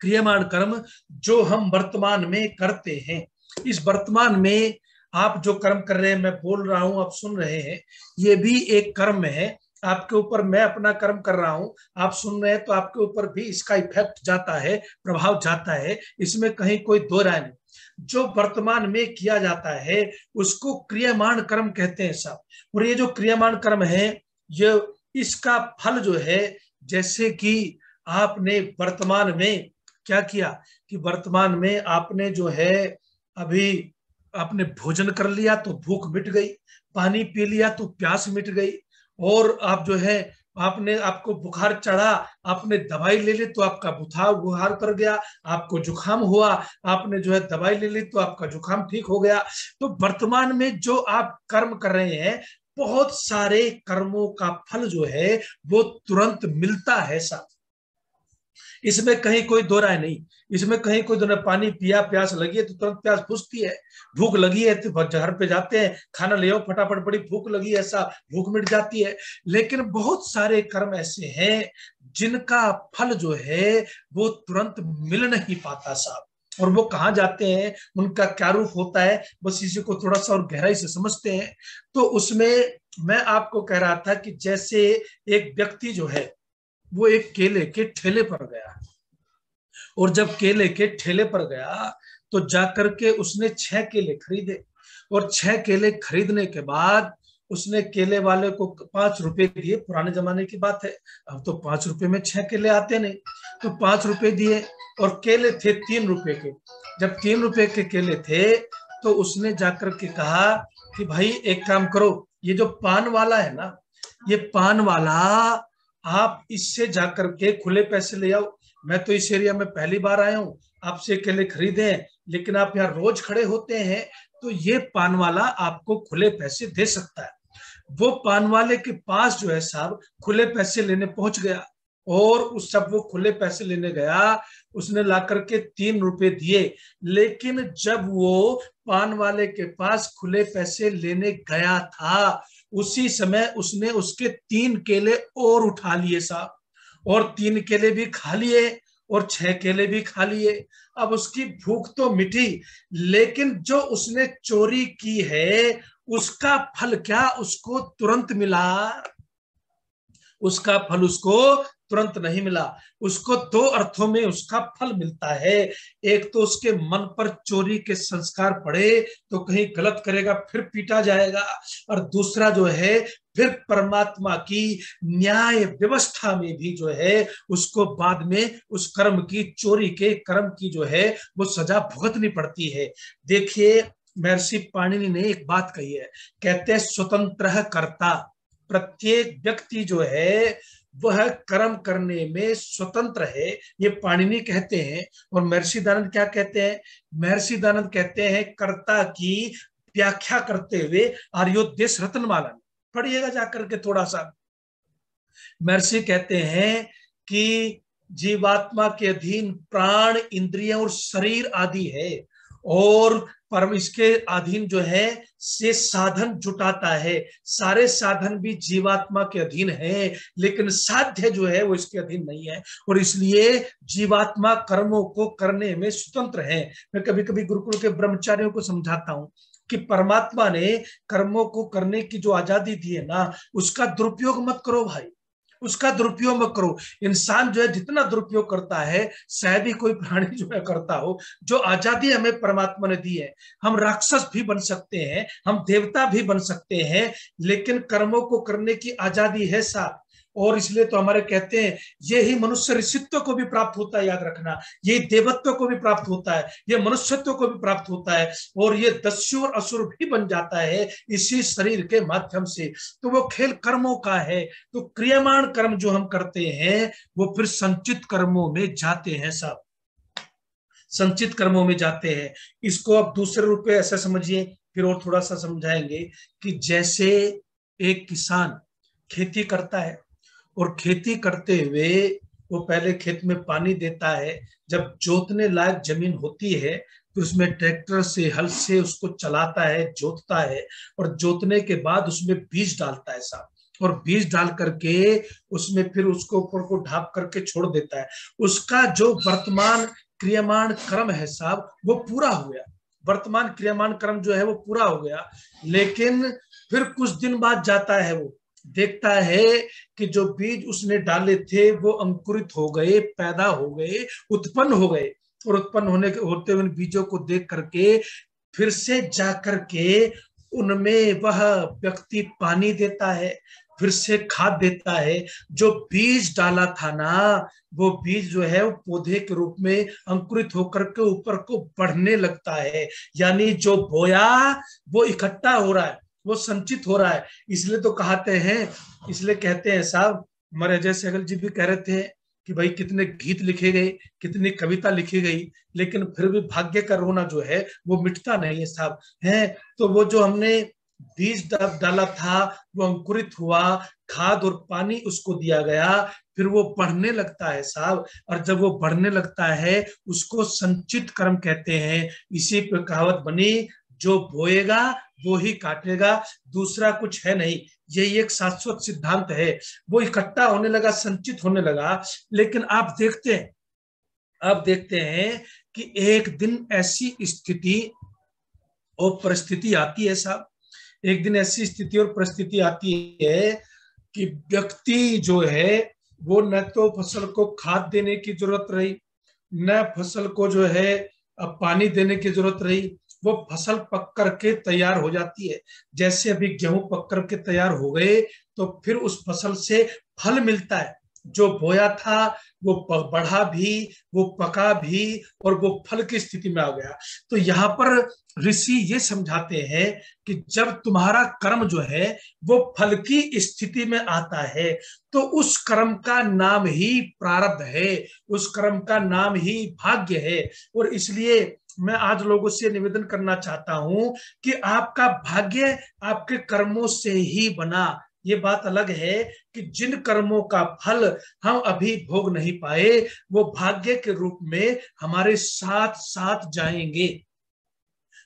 क्रियामान कर्म जो हम वर्तमान में करते हैं, इस वर्तमान में आप जो कर्म कर रहे हैं, मैं बोल रहा हूं आप सुन रहे हैं, ये भी एक कर्म है आपके ऊपर। मैं अपना कर्म कर रहा हूं, आप सुन रहे हैं, तो आपके ऊपर भी इसका इफेक्ट जाता है, प्रभाव जाता है, इसमें कहीं कोई दो राय नहीं। जो वर्तमान में किया जाता है उसको क्रियामान कर्म कहते हैं साहब। और ये जो क्रियामान कर्म है, ये इसका फल जो है, जैसे कि आपने वर्तमान में क्या किया कि वर्तमान में आपने जो है अभी आपने भोजन कर लिया तो भूख मिट गई, पानी पी लिया तो प्यास मिट गई, और आप जो है आपने आपको बुखार चढ़ा, आपने दवाई ले ली तो आपका बुखार कर गया, आपको जुकाम हुआ, आपने जो है दवाई ले ली तो आपका जुकाम ठीक हो गया। तो वर्तमान में जो आप कर्म कर रहे हैं, बहुत सारे कर्मों का फल जो है वो तुरंत मिलता है साहब, इसमें कहीं कोई दो राय नहीं। इसमें कहीं कोई दो राय, पानी पिया, प्यास लगी है तो तुरंत प्यास बुझती है, भूख लगी है तो घर पे जाते हैं, खाना ले आओ फटाफट, बड़ी भूख लगी है, ऐसा भूख मिट जाती है। लेकिन बहुत सारे कर्म ऐसे हैं जिनका फल जो है वो तुरंत मिल नहीं पाता साहब। और वो कहाँ जाते हैं, उनका क्या रूप होता है, बस इसी को थोड़ा सा और गहराई से समझते हैं। तो उसमें मैं आपको कह रहा था कि जैसे एक व्यक्ति जो है वो एक केले के ठेले पर गया, और जब केले के ठेले पर गया तो जाकर के उसने 6 केले खरीदे, और 6 केले खरीदने के बाद उसने केले वाले को 5 रुपए दिए। पुराने जमाने की बात है, अब तो 5 रुपए में 6 केले आते नहीं, तो 5 रुपए दिए, और केले थे 3 रुपए के। जब 3 रुपए के केले थे तो उसने जाकर के कहा कि भाई एक काम करो, ये जो पान वाला है ना, ये पान वाला आप इससे जाकर के खुले पैसे ले आओ। मैं तो इस एरिया में पहली बार आया हूँ, आपसे केले खरीदे हैं, लेकिन आप यहाँ रोज खड़े होते हैं, तो ये पान वाला आपको खुले पैसे दे सकता है। वो पान वाले के पास जो है साहब खुले पैसे लेने पहुंच गया, और उस सब वो खुले पैसे लेने गया, उसने ला करके 3 रुपए दिए। लेकिन जब वो पान वाले के पास खुले पैसे लेने गया था, उसी समय उसने उसके 3 केले और उठा लिए साहब, और 3 केले भी खा लिए और 6 केले भी खा लिए। अब उसकी भूख तो मिटी, लेकिन जो उसने चोरी की है उसका फल क्या उसको तुरंत मिला? उसका फल उसको तुरंत नहीं मिला। उसको 2 अर्थों में उसका फल मिलता है। एक तो उसके मन पर चोरी के संस्कार पड़े तो कहीं गलत करेगा फिर पीटा जाएगा, और दूसरा जो है फिर परमात्मा की न्याय व्यवस्था में भी जो है उसको बाद में उस कर्म की, चोरी के कर्म की जो है वो सजा भुगतनी पड़ती है। देखिए महर्षि पाणिनि ने एक बात कही है, कहते हैं स्वतंत्र कर्ता। प्रत्येक व्यक्ति जो है वह कर्म करने में स्वतंत्र है, ये पाणिनि कहते हैं। और महर्षि दयानंद क्या कहते हैं? महर्षि दयानंद कहते हैं कर्ता की व्याख्या करते हुए आर्योदेश रत्नमाला में, पढ़िएगा जाकर के थोड़ा सा। महर्षि कहते हैं कि जीवात्मा के अधीन प्राण, इंद्रिय और शरीर आदि है, और परम इसके अधीन जो है से साधन जुटाता है। सारे साधन भी जीवात्मा के अधीन है, लेकिन साध्य जो है वो इसके अधीन नहीं है, और इसलिए जीवात्मा कर्मों को करने में स्वतंत्र है। मैं कभी कभी गुरुकुल के ब्रह्मचारियों को समझाता हूं कि परमात्मा ने कर्मों को करने की जो आजादी दी है ना, उसका दुरुपयोग मत करो भाई, उसका दुरुपयोग मत करो। इंसान जो है जितना दुरुपयोग करता है शायद ही कोई प्राणी जो है करता हो। जो आजादी हमें परमात्मा ने दी है, हम राक्षस भी बन सकते हैं, हम देवता भी बन सकते हैं, लेकिन कर्मों को करने की आजादी है साहब। और इसलिए तो हमारे कहते हैं ये ही मनुष्य ऋषित्व को भी प्राप्त होता है, याद रखना, ये देवत्व को भी प्राप्त होता है, ये मनुष्यत्व को भी प्राप्त होता है, और ये दस्यु और असुर भी बन जाता है इसी शरीर के माध्यम से। तो वो खेल कर्मों का है। तो क्रियमाण कर्म जो हम करते हैं वो फिर संचित कर्मों में जाते हैं साहब, संचित कर्मों में जाते हैं। इसको अब दूसरे रूप में ऐसा समझिए, फिर और थोड़ा सा समझाएंगे कि जैसे एक किसान खेती करता है, और खेती करते हुए वो पहले खेत में पानी देता है, जब जोतने लायक जमीन होती है तो उसमें ट्रैक्टर से, हल से उसको चलाता है, जोतता है, और जोतने के बाद उसमें बीज डालता है साहब, और बीज डाल करके उसमें फिर उसको ऊपर को ढाप करके छोड़ देता है। उसका जो वर्तमान क्रियमाण कर्म है साहब वो पूरा हो गया, वर्तमान क्रियमाण कर्म जो है वो पूरा हो गया। लेकिन फिर कुछ दिन बाद जाता है, वो देखता है कि जो बीज उसने डाले थे वो अंकुरित हो गए, पैदा हो गए, उत्पन्न हो गए, और उत्पन्न होते हुए बीजों को देख करके फिर से जाकर के उनमें वह व्यक्ति पानी देता है, फिर से खाद देता है। जो बीज डाला था ना, वो बीज जो है वो पौधे के रूप में अंकुरित होकर के ऊपर को बढ़ने लगता है। यानी जो बोया वो इकट्ठा हो रहा है, वो संचित हो रहा है। इसलिए तो कहते हैं, इसलिए कहते हैं साहब, हमारे अजय सहगल जी भी कह रहे थे कि भाई कितने गीत लिखे गए, कितनी कविता लिखी गई, लेकिन फिर भी भाग्य का रोना जो है वो मिटता नहीं है साहब। है तो वो जो हमने बीज डाला था वो अंकुरित हुआ, खाद और पानी उसको दिया गया, फिर वो बढ़ने लगता है साहब। और जब वो बढ़ने लगता है उसको संचित कर्म कहते हैं। इसी पे कहावत बनी, जो बोएगा वो ही काटेगा, दूसरा कुछ है नहीं। यही एक शाश्वत सिद्धांत है। वो इकट्ठा होने लगा, संचित होने लगा। लेकिन आप देखते हैं अब देखते हैं कि एक दिन ऐसी स्थिति और परिस्थिति आती है साहब, एक दिन ऐसी स्थिति और परिस्थिति आती है कि व्यक्ति जो है वो न तो फसल को खाद देने की जरूरत रही, न फसल को जो है पानी देने की जरूरत रही, वो फसल पक करके तैयार हो जाती है। जैसे अभी गेहूं पक करके तैयार हो गए तो फिर उस फसल से फल मिलता है, जो बोया था वो बढ़ा भी, वो पका भी और वो फल की स्थिति में आ गया। तो यहाँ पर ऋषि ये समझाते हैं कि जब तुम्हारा कर्म जो है वो फल की स्थिति में आता है तो उस कर्म का नाम ही प्रारब्ध है, उस कर्म का नाम ही भाग्य है। और इसलिए मैं आज लोगों से निवेदन करना चाहता हूं कि आपका भाग्य आपके कर्मों से ही बना। ये बात अलग है कि जिन कर्मों का फल हम अभी भोग नहीं पाए वो भाग्य के रूप में हमारे साथ साथ जाएंगे,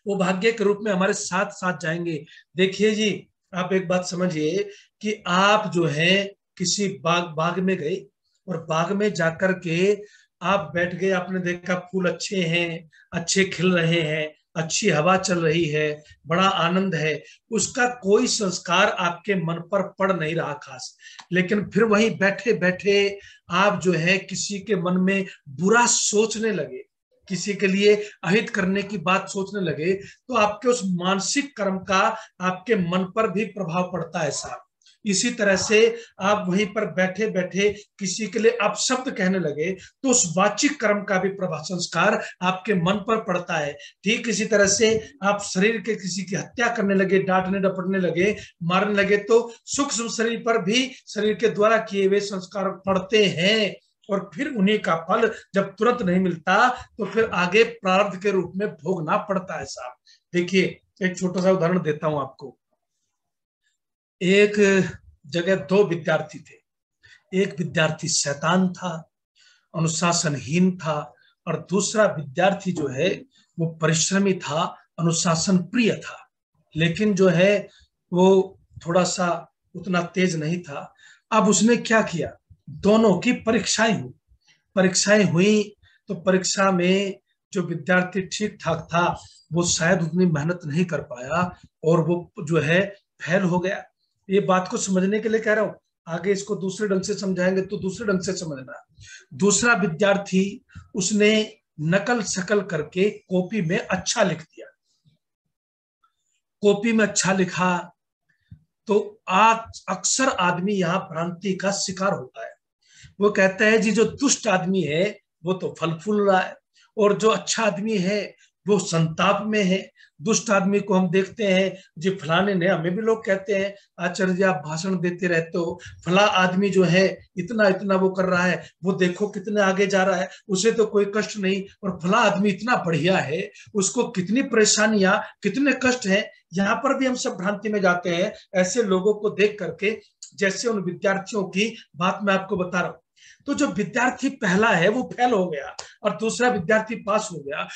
वो भाग्य के रूप में हमारे साथ साथ जाएंगे। देखिए जी, आप एक बात समझिए कि आप जो है किसी बाग में गए और बाग में जाकर के आप बैठ गए, आपने देखा फूल अच्छे हैं, अच्छे खिल रहे हैं, अच्छी हवा चल रही है, बड़ा आनंद है, उसका कोई संस्कार आपके मन पर पड़ नहीं रहा खास। लेकिन फिर वहीं बैठे बैठे आप जो है किसी के मन में बुरा सोचने लगे, किसी के लिए अहित करने की बात सोचने लगे, तो आपके उस मानसिक कर्म का आपके मन पर भी प्रभाव पड़ता है साहब। इसी तरह से आप वहीं पर बैठे बैठे किसी के लिए अपशब्द कहने लगे तो उस वाचिक कर्म का भी प्रभाव संस्कार आपके मन पर पड़ता है। ठीक इसी तरह से आप शरीर के किसी की हत्या करने लगे, डांटने डपटने लगे, मारने लगे तो सूक्ष्म शरीर पर भी शरीर के द्वारा किए हुए संस्कार पड़ते हैं और फिर उन्हीं का फल जब तुरंत नहीं मिलता तो फिर आगे प्रारब्ध के रूप में भोगना पड़ता है साहब। देखिए एक छोटा सा उदाहरण देता हूं आपको। एक जगह दो विद्यार्थी थे, एक विद्यार्थी शैतान था, अनुशासनहीन था, और दूसरा विद्यार्थी जो है वो परिश्रमी था, अनुशासन प्रिय था, लेकिन जो है वो थोड़ा सा उतना तेज नहीं था। अब उसने क्या किया, दोनों की परीक्षाएं हुई तो परीक्षा में जो विद्यार्थी ठीक ठाक था वो शायद उतनी मेहनत नहीं कर पाया और वो जो है फेल हो गया। ये बात को समझने के लिए कह रहा हूं, आगे इसको दूसरे ढंग से समझाएंगे तो दूसरे ढंग से समझना। दूसरा विद्यार्थी उसने नकल शकल करके कॉपी में अच्छा लिख दिया, कॉपी में अच्छा लिखा तो अक्सर आदमी यहाँ भ्रांति का शिकार होता है। वो कहता है जी जो दुष्ट आदमी है वो तो फल फूल रहा है और जो अच्छा आदमी है वो संताप में है। दुष्ट आदमी को हम देखते हैं जी फलाने ने, हमें भी लोग कहते हैं आचार्य जी आप भाषण देते रहते हो, फला आदमी जो है इतना इतना वो कर रहा है, वो देखो कितने आगे जा रहा है, उसे तो कोई कष्ट नहीं, और फला आदमी इतना बढ़िया है, उसको कितनी परेशानियां कितने कष्ट हैं। यहाँ पर भी हम सब भ्रांति में जाते हैं ऐसे लोगों को देख करके, जैसे उन विद्यार्थियों की बात मैं आपको बता रहा हूँ। तो जो विद्यार्थी पहला है वो फेल हो गया और दूसरा विद्यार्थी पास हो गया,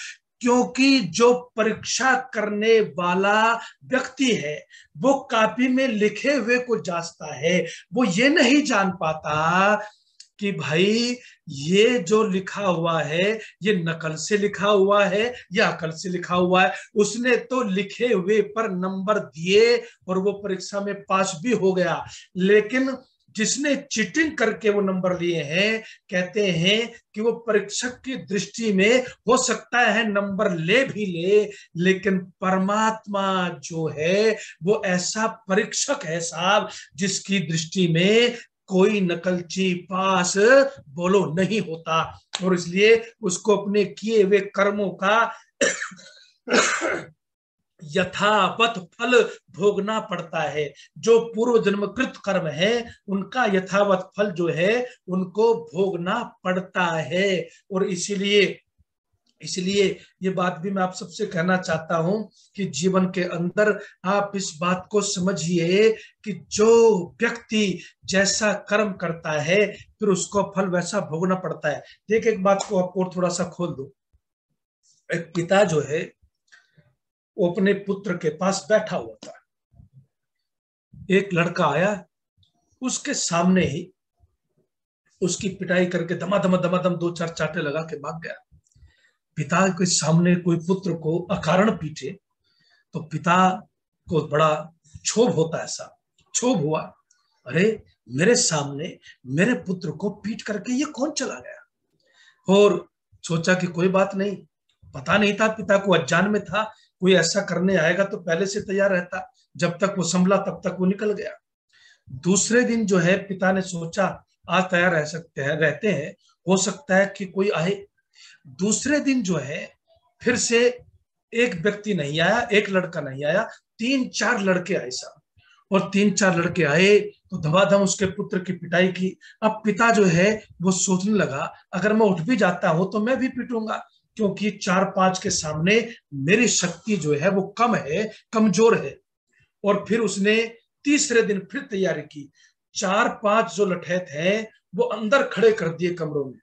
क्योंकि जो परीक्षा करने वाला व्यक्ति है वो कॉपी में लिखे हुए को जांचता है, वो ये नहीं जान पाता कि भाई ये जो लिखा हुआ है ये नकल से लिखा हुआ है या अकल से लिखा हुआ है। उसने तो लिखे हुए पर नंबर दिए और वो परीक्षा में पास भी हो गया, लेकिन जिसने चीटिंग करके वो नंबर लिए हैं, कहते हैं कि वो परीक्षक की दृष्टि में हो सकता है नंबर ले भी ले, लेकिन परमात्मा जो है वो ऐसा परीक्षक है साहब जिसकी दृष्टि में कोई नकलची पास बोलो नहीं होता, और इसलिए उसको अपने किए हुए कर्मों का यथावत फल भोगना पड़ता है। जो पूर्व जन्मकृत कर्म है उनका यथावत फल जो है उनको भोगना पड़ता है। और इसीलिए ये बात भी मैं आप सबसे कहना चाहता हूं कि जीवन के अंदर आप इस बात को समझिए कि जो व्यक्ति जैसा कर्म करता है फिर उसको फल वैसा भोगना पड़ता है। देख एक बात को आपको थोड़ा सा खोल दो। एक पिता जो है वो अपने पुत्र के पास बैठा हुआ था, एक लड़का आया, उसके सामने ही उसकी पिटाई करके दमादम दमादम 2-4 चाटे लगा के भाग गया। पिता के सामने कोई पुत्र को अकारण पीटे तो पिता को बड़ा क्षोभ होता है। ऐसा क्षोभ हुआ, अरे मेरे सामने मेरे पुत्र को पीट करके ये कौन चला गया। और सोचा कि कोई बात नहीं, पता नहीं था, पिता को अज्ञान में था, कोई ऐसा करने आएगा तो पहले से तैयार रहता। जब तक वो संभला तब तक वो निकल गया। दूसरे दिन जो है पिता ने सोचा आज तैयार रह सकते हैं, रहते हैं, हो सकता है कि कोई आए। दूसरे दिन जो है फिर से एक व्यक्ति नहीं आया, एक लड़का नहीं आया, 3-4 लड़के आए साहब। और 3-4 लड़के आए तो धमाधम उसके पुत्र की पिटाई की। अब पिता जो है वो सोचने लगा अगर मैं उठ भी जाता हूं तो मैं भी पीटूंगा, क्योंकि 4-5 के सामने मेरी शक्ति जो है वो कम है, कमजोर है। और फिर उसने तीसरे दिन फिर तैयारी की। 4-5 जो लठैत हैं वो अंदर खड़े कर दिए कमरों में,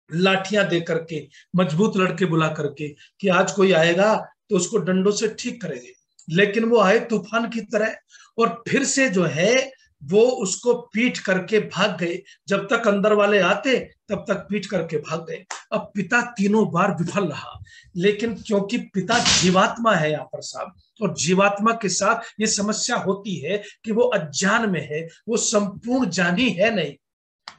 लाठियां दे करके, मजबूत लड़के बुला करके कि आज कोई आएगा तो उसको डंडों से ठीक करेंगे। लेकिन वो आए तूफान की तरह और फिर से जो है वो उसको पीट करके भाग गए। जब तक अंदर वाले आते तब तक पीट करके भाग गए। अब पिता तीनों बार विफल रहा, लेकिन क्योंकि पिता जीवात्मा है यहाँ पर साहब, और जीवात्मा के साथ ये समस्या होती है कि वो अज्ञान में है, वो संपूर्ण ज्ञानी है नहीं।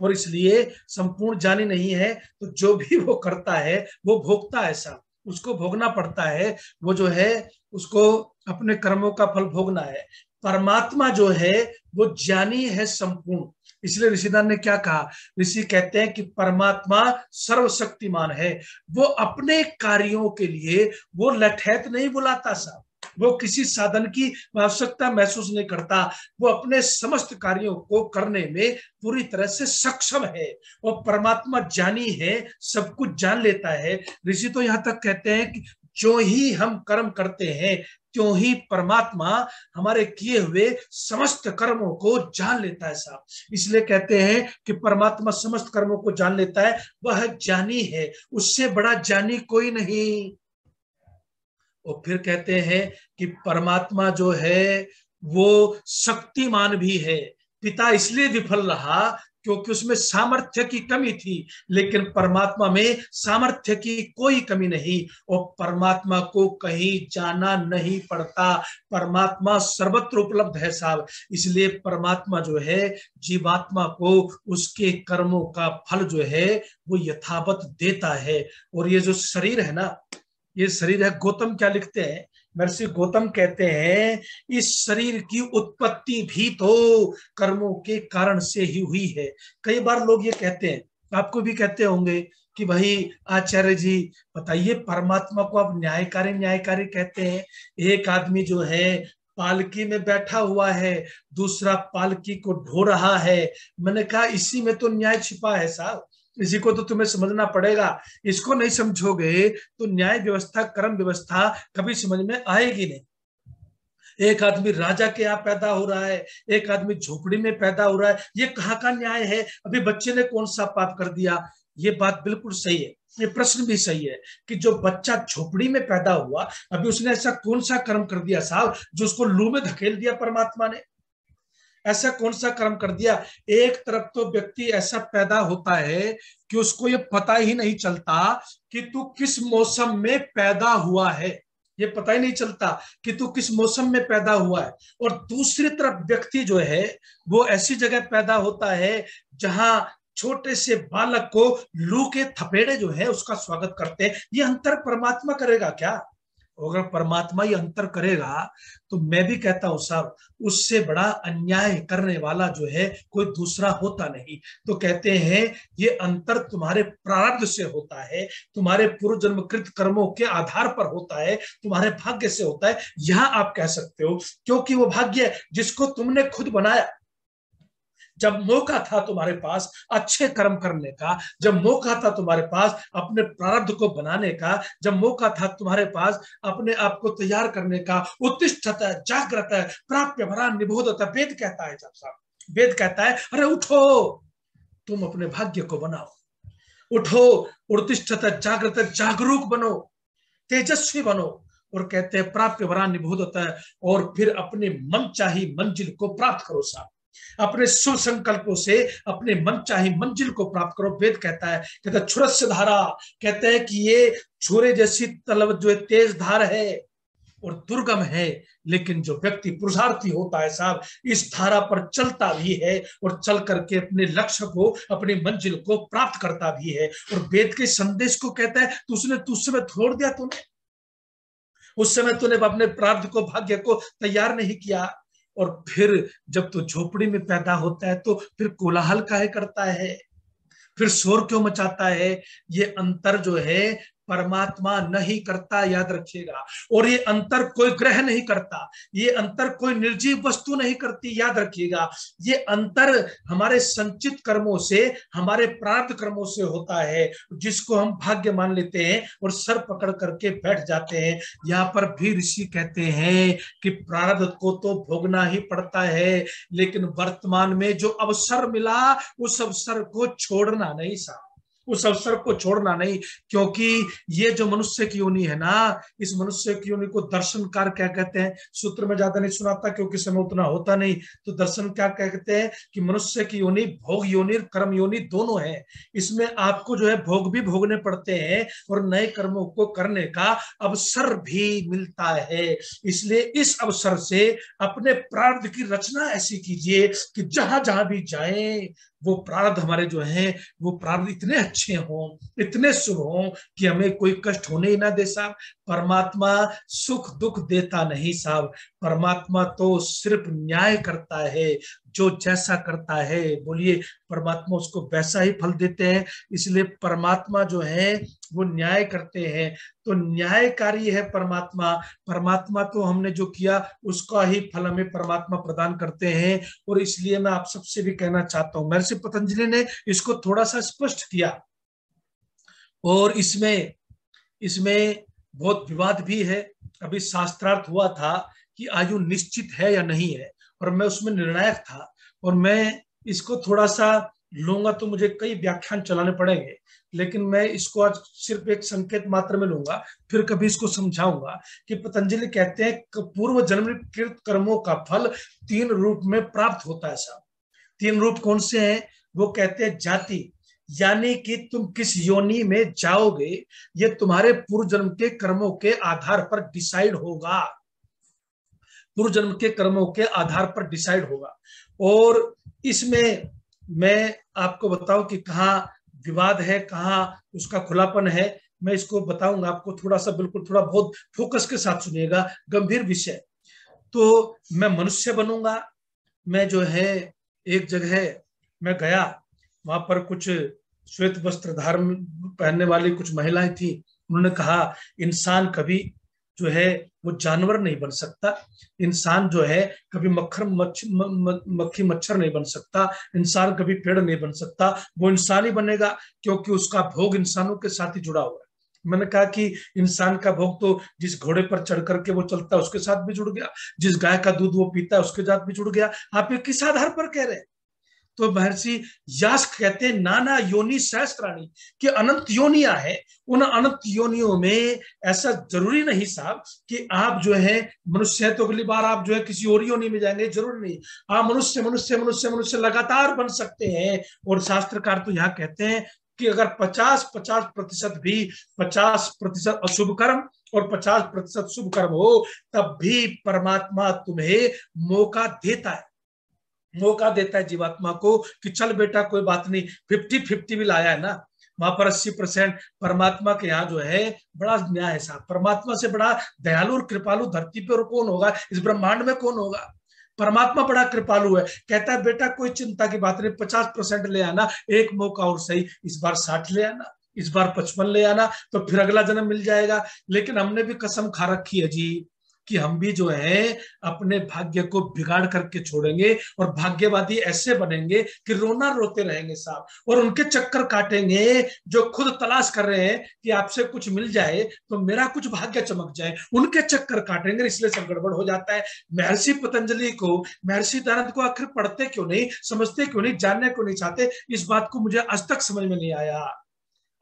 और इसलिए संपूर्ण ज्ञानी नहीं है तो जो भी वो करता है वो भोगता है साहब, उसको भोगना पड़ता है। वो जो है उसको अपने कर्मों का फल भोगना है। परमात्मा जो है वो ज्ञानी है संपूर्ण। इसलिए ऋषिदान ने क्या कहा, ऋषि कहते हैं कि परमात्मा सर्वशक्तिमान है। वो अपने कार्यों के लिए वो लठैत नहीं बुलाता साहब, वो किसी साधन की आवश्यकता महसूस नहीं करता। वो अपने समस्त कार्यों को करने में पूरी तरह से सक्षम है। और परमात्मा ज्ञानी है, सब कुछ जान लेता है। ऋषि तो यहाँ तक कहते हैं कि जो ही हम कर्म करते हैं त्यों ही परमात्मा हमारे किए हुए समस्त कर्मों को जान लेता है साहब। इसलिए कहते हैं कि परमात्मा समस्त कर्मों को जान लेता है, वह ज्ञानी है, उससे बड़ा ज्ञानी कोई नहीं। और फिर कहते हैं कि परमात्मा जो है वो शक्तिमान भी है। पिता इसलिए विफल रहा क्योंकि उसमें सामर्थ्य की कमी थी, लेकिन परमात्मा में सामर्थ्य की कोई कमी नहीं। और परमात्मा को कहीं जाना नहीं पड़ता, परमात्मा सर्वत्र उपलब्ध है साहब। इसलिए परमात्मा जो है जीवात्मा को उसके कर्मों का फल जो है वो यथावत देता है। और ये जो शरीर है ना, ये शरीर है, गौतम क्या लिखते हैं, महर्षि गौतम कहते हैं इस शरीर की उत्पत्ति भी तो कर्मों के कारण से ही हुई है। कई बार लोग ये कहते हैं, आपको भी कहते होंगे कि भाई आचार्य जी बताइए, परमात्मा को आप न्यायकारी कहते हैं। एक आदमी जो है पालकी में बैठा हुआ है, दूसरा पालकी को ढो रहा है। मैंने कहा इसी में तो न्याय छिपा है साहब, इसी को तो तुम्हें समझना पड़ेगा। इसको नहीं समझोगे तो न्याय व्यवस्था, कर्म व्यवस्था कभी समझ में आएगी नहीं। एक आदमी राजा के यहाँ पैदा हो रहा है, एक आदमी झोपड़ी में पैदा हो रहा है, ये कहाँ का न्याय है। अभी बच्चे ने कौन सा पाप कर दिया। ये बात बिल्कुल सही है, ये प्रश्न भी सही है कि जो बच्चा झोपड़ी में पैदा हुआ, अभी उसने ऐसा कौन सा कर्म कर दिया साहब जो उसको लू में धकेल दिया परमात्मा ने। ऐसा कौन सा कर्म कर दिया। एक तरफ तो व्यक्ति ऐसा पैदा होता है कि उसको ये पता ही नहीं चलता कि तू किस मौसम में पैदा हुआ है, ये पता ही नहीं चलता कि तू किस मौसम में पैदा हुआ है। और दूसरी तरफ व्यक्ति जो है वो ऐसी जगह पैदा होता है जहां छोटे से बालक को लू के थपेड़े जो है उसका स्वागत करते हैं। ये अंतर परमात्मा करेगा क्या। अगर परमात्मा ये अंतर करेगा तो मैं भी कहता हूं साहब उससे बड़ा अन्याय करने वाला जो है कोई दूसरा होता नहीं। तो कहते हैं ये अंतर तुम्हारे प्रारब्ध से होता है, तुम्हारे पूर्व जन्मकृत कर्मों के आधार पर होता है, तुम्हारे भाग्य से होता है। यहां आप कह सकते हो क्योंकि वो भाग्य जिसको तुमने खुद बनाया। जब मौका था तुम्हारे पास अच्छे कर्म करने का, जब मौका था तुम्हारे पास अपने प्रारब्ध को बनाने का, जब मौका था तुम्हारे पास अपने आप को तैयार करने का, उत्तिष्ठत जागृत प्राप्य भरा निबोधत, वेद कहता है साहब, वेद कहता है अरे उठो, तुम अपने भाग्य को बनाओ, उठो, उत्तिष्ठत जागृत, जागरूक बनो, तेजस्वी बनो। और कहते हैं प्राप्य भरा निबोधत, और फिर अपने मन चाही मंजिल को प्राप्त करो साहब। अपने शुभ संकल्पों से अपने मन चाहे मंजिल को प्राप्त करो। वेद कहता है क्षुरस्य धारा, कहते हैं कि ये छुरे जैसी तलव जो तेज धार है और दुर्गम है, लेकिन जो व्यक्ति पुरुषार्थी होता है साहब, इस धारा पर चलता भी है और चल करके अपने लक्ष्य को, अपनी मंजिल को प्राप्त करता भी है। और वेद के संदेश को कहता है तुझने उस समय छोड़ दिया, तूने उस समय तूने अपने प्रारब्ध को, भाग्य को तैयार नहीं किया, और फिर जब तू झोपड़ी में पैदा होता है तो फिर कोलाहल काहे करता है, फिर शोर क्यों मचाता है। ये अंतर जो है परमात्मा नहीं करता, याद रखिएगा। और ये अंतर कोई ग्रह नहीं करता, ये अंतर कोई निर्जीव वस्तु नहीं करती, याद रखिएगा। ये अंतर हमारे संचित कर्मों से, हमारे प्रारब्ध कर्मों से होता है, जिसको हम भाग्य मान लेते हैं और सर पकड़ करके बैठ जाते हैं। यहाँ पर भी ऋषि कहते हैं कि प्रारब्ध को तो भोगना ही पड़ता है, लेकिन वर्तमान में जो अवसर मिला उस अवसर को छोड़ना नहीं साहब, उस अवसर को छोड़ना नहीं। क्योंकि ये जो मनुष्य की योनि है ना, इस मनुष्य की योनि को दर्शनकार क्या कहते हैं, सूत्र में ज्यादा नहीं सुनाता क्योंकि समय उतना होता नहीं। तो दर्शन क्या कहते हैं कि मनुष्य की योनि भोग योनि, कर्म योनि दोनों है। इसमें आपको जो है भोग भी भोगने पड़ते हैं और नए कर्मों को करने का अवसर भी मिलता है। इसलिए इस अवसर से अपने प्रारब्ध की रचना ऐसी कीजिए कि जहां जहां भी जाएं वो प्रारब्ध हमारे जो हैं वो प्रारब्ध इतने अच्छे हों, इतने शुभ हों कि हमें कोई कष्ट होने ही ना दे साहब। परमात्मा सुख दुख देता नहीं साहब, परमात्मा तो सिर्फ न्याय करता है। जो जैसा करता है, बोलिए, परमात्मा उसको वैसा ही फल देते हैं। इसलिए परमात्मा जो है वो न्याय करते हैं, तो न्यायकारी है परमात्मा। परमात्मा तो हमने जो किया उसका ही फल हमें परमात्मा प्रदान करते हैं। और इसलिए मैं आप सबसे भी कहना चाहता हूं, महर्षि पतंजलि ने इसको थोड़ा सा स्पष्ट किया और इसमें बहुत विवाद भी है। अभी शास्त्रार्थ हुआ था कि आयु निश्चित है या नहीं है, और मैं उसमें निर्णायक था। और मैं इसको थोड़ा सा लूंगा तो मुझे कई व्याख्यान चलाने पड़ेंगे, लेकिन मैं इसको आज सिर्फ एक संकेत मात्र में लूंगा, फिर कभी इसको समझाऊंगा कि पतंजलि कहते हैं पूर्व जन्म कृत कर्मों का फल 3 रूप में प्राप्त होता है साहब। 3 रूप कौन से हैं? वो कहते हैं जाति, यानी कि तुम किस योनि में जाओगे ये तुम्हारे पूर्व जन्म के कर्मों के आधार पर डिसाइड होगा, पूर्व जन्म के कर्मों के आधार पर डिसाइड होगा। और इसमें मैं आपको बताऊं कि कहाँ विवाद है, कहाँ उसका खुलापन है, मैं इसको बताऊंगा आपको। थोड़ा सा, बिल्कुल थोड़ा बहुत फोकस के साथ सुनिएगा, गंभीर विषय। तो मैं मनुष्य बनूंगा। मैं जो है एक जगह मैं गया, वहां पर कुछ श्वेत वस्त्र धारण पहनने वाली कुछ महिलाएं थी। उन्होंने कहा इंसान कभी जो है वो जानवर नहीं बन सकता, इंसान जो है कभी मक्खी मच्छर नहीं बन सकता, इंसान कभी पेड़ नहीं बन सकता, वो इंसान ही बनेगा क्योंकि उसका भोग इंसानों के साथ ही जुड़ा हुआ है। मैंने कहा कि इंसान का भोग तो जिस घोड़े पर चढ़ करके वो चलता है उसके साथ भी जुड़ गया, जिस गाय का दूध वो पीता है उसके साथ भी जुड़ गया। आप ये किस आधार पर कह रहे हैं? तो महर्षि यास्क कहते हैं नाना योनि सहस्त्राणी, कि अनंत योनियां है। उन अनंत योनियों में ऐसा जरूरी नहीं साहब कि आप जो है मनुष्य है तो अगली बार आप जो है किसी और योनि में जाएंगे, जरूर नहीं। आप मनुष्य मनुष्य मनुष्य मनुष्य लगातार बन सकते हैं। और शास्त्रकार तो यहाँ कहते हैं कि अगर 50% भी 50% अशुभ कर्म और 50% शुभ कर्म हो, तब भी परमात्मा तुम्हें मौका देता है, मौका देता है जीवात्मा को कि चल बेटा कोई बात नहीं, 50-50 भी लाया है ना। वहां पर 80% परमात्मा के यहाँ जो है बड़ा न्याय है साहब। परमात्मा से बड़ा दयालु और कृपालु धरती पे और कौन होगा, इस ब्रह्मांड में कौन होगा? परमात्मा बड़ा कृपालु है, कहता है बेटा कोई चिंता की बात नहीं, 50% ले आना, एक मौका और सही, इस बार 60 ले आना, इस बार 55 ले आना, तो फिर अगला जन्म मिल जाएगा। लेकिन हमने भी कसम खा रखी है जी कि हम भी जो है अपने भाग्य को बिगाड़ करके छोड़ेंगे और भाग्यवादी ऐसे बनेंगे कि रोना रोते रहेंगे साहब, और उनके चक्कर काटेंगे जो खुद तलाश कर रहे हैं कि आपसे कुछ मिल जाए तो मेरा कुछ भाग्य चमक जाए, उनके चक्कर काटेंगे। इसलिए सब गड़बड़ हो जाता है। महर्षि पतंजलि को, महर्षि दयानंद को आखिर पढ़ते क्यों नहीं, समझते क्यों नहीं, जानने क्यों नहीं चाहते? इस बात को मुझे आज तक समझ में नहीं आया।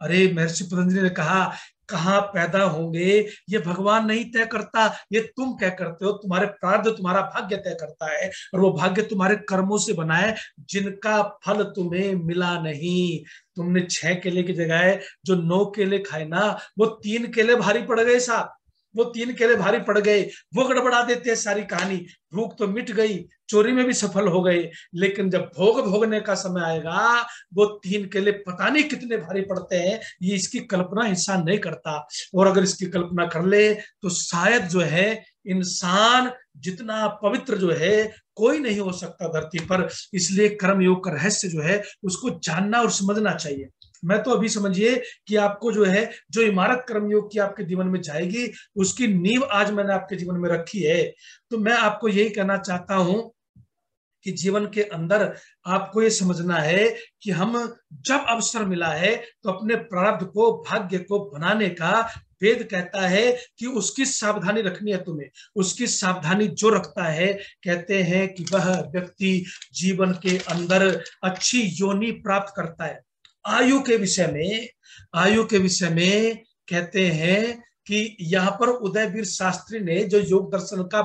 अरे महर्षि पतंजलि ने कहा कहाँ पैदा होंगे ये भगवान नहीं तय करता, ये तुम तय करते हो। तुम्हारे प्रारब्ध, तुम्हारा भाग्य तय करता है, और वो भाग्य तुम्हारे कर्मों से बना है जिनका फल तुम्हें मिला नहीं। तुमने 6 केले की जगह जो 9 केले खाए ना, वो 3 केले भारी पड़ गए साहब, वो 3 केले भारी पड़ गए। वो गड़बड़ा देते हैं सारी कहानी। भूख तो मिट गई, चोरी में भी सफल हो गए, लेकिन जब भोग भोगने का समय आएगा वो 3 केले पता नहीं कितने भारी पड़ते हैं, ये इसकी कल्पना इंसान नहीं करता। और अगर इसकी कल्पना कर ले तो शायद जो है इंसान जितना पवित्र जो है कोई नहीं हो सकता धरती पर। इसलिए कर्मयोग का रहस्य जो है उसको जानना और समझना चाहिए। मैं तो अभी समझिए कि आपको जो है जो इमारत कर्मयोग की आपके जीवन में जाएगी उसकी नींव आज मैंने आपके जीवन में रखी है। तो मैं आपको यही कहना चाहता हूं कि जीवन के अंदर आपको ये समझना है कि हम जब अवसर मिला है तो अपने प्रारब्ध को, भाग्य को बनाने का वेद कहता है कि उसकी सावधानी रखनी है तुम्हें। उसकी सावधानी जो रखता है कहते हैं कि वह व्यक्ति जीवन के अंदर अच्छी योनि प्राप्त करता है। आयु के विषय में कहते हैं कि यहाँ पर उदयवीर शास्त्री ने जो योग दर्शन का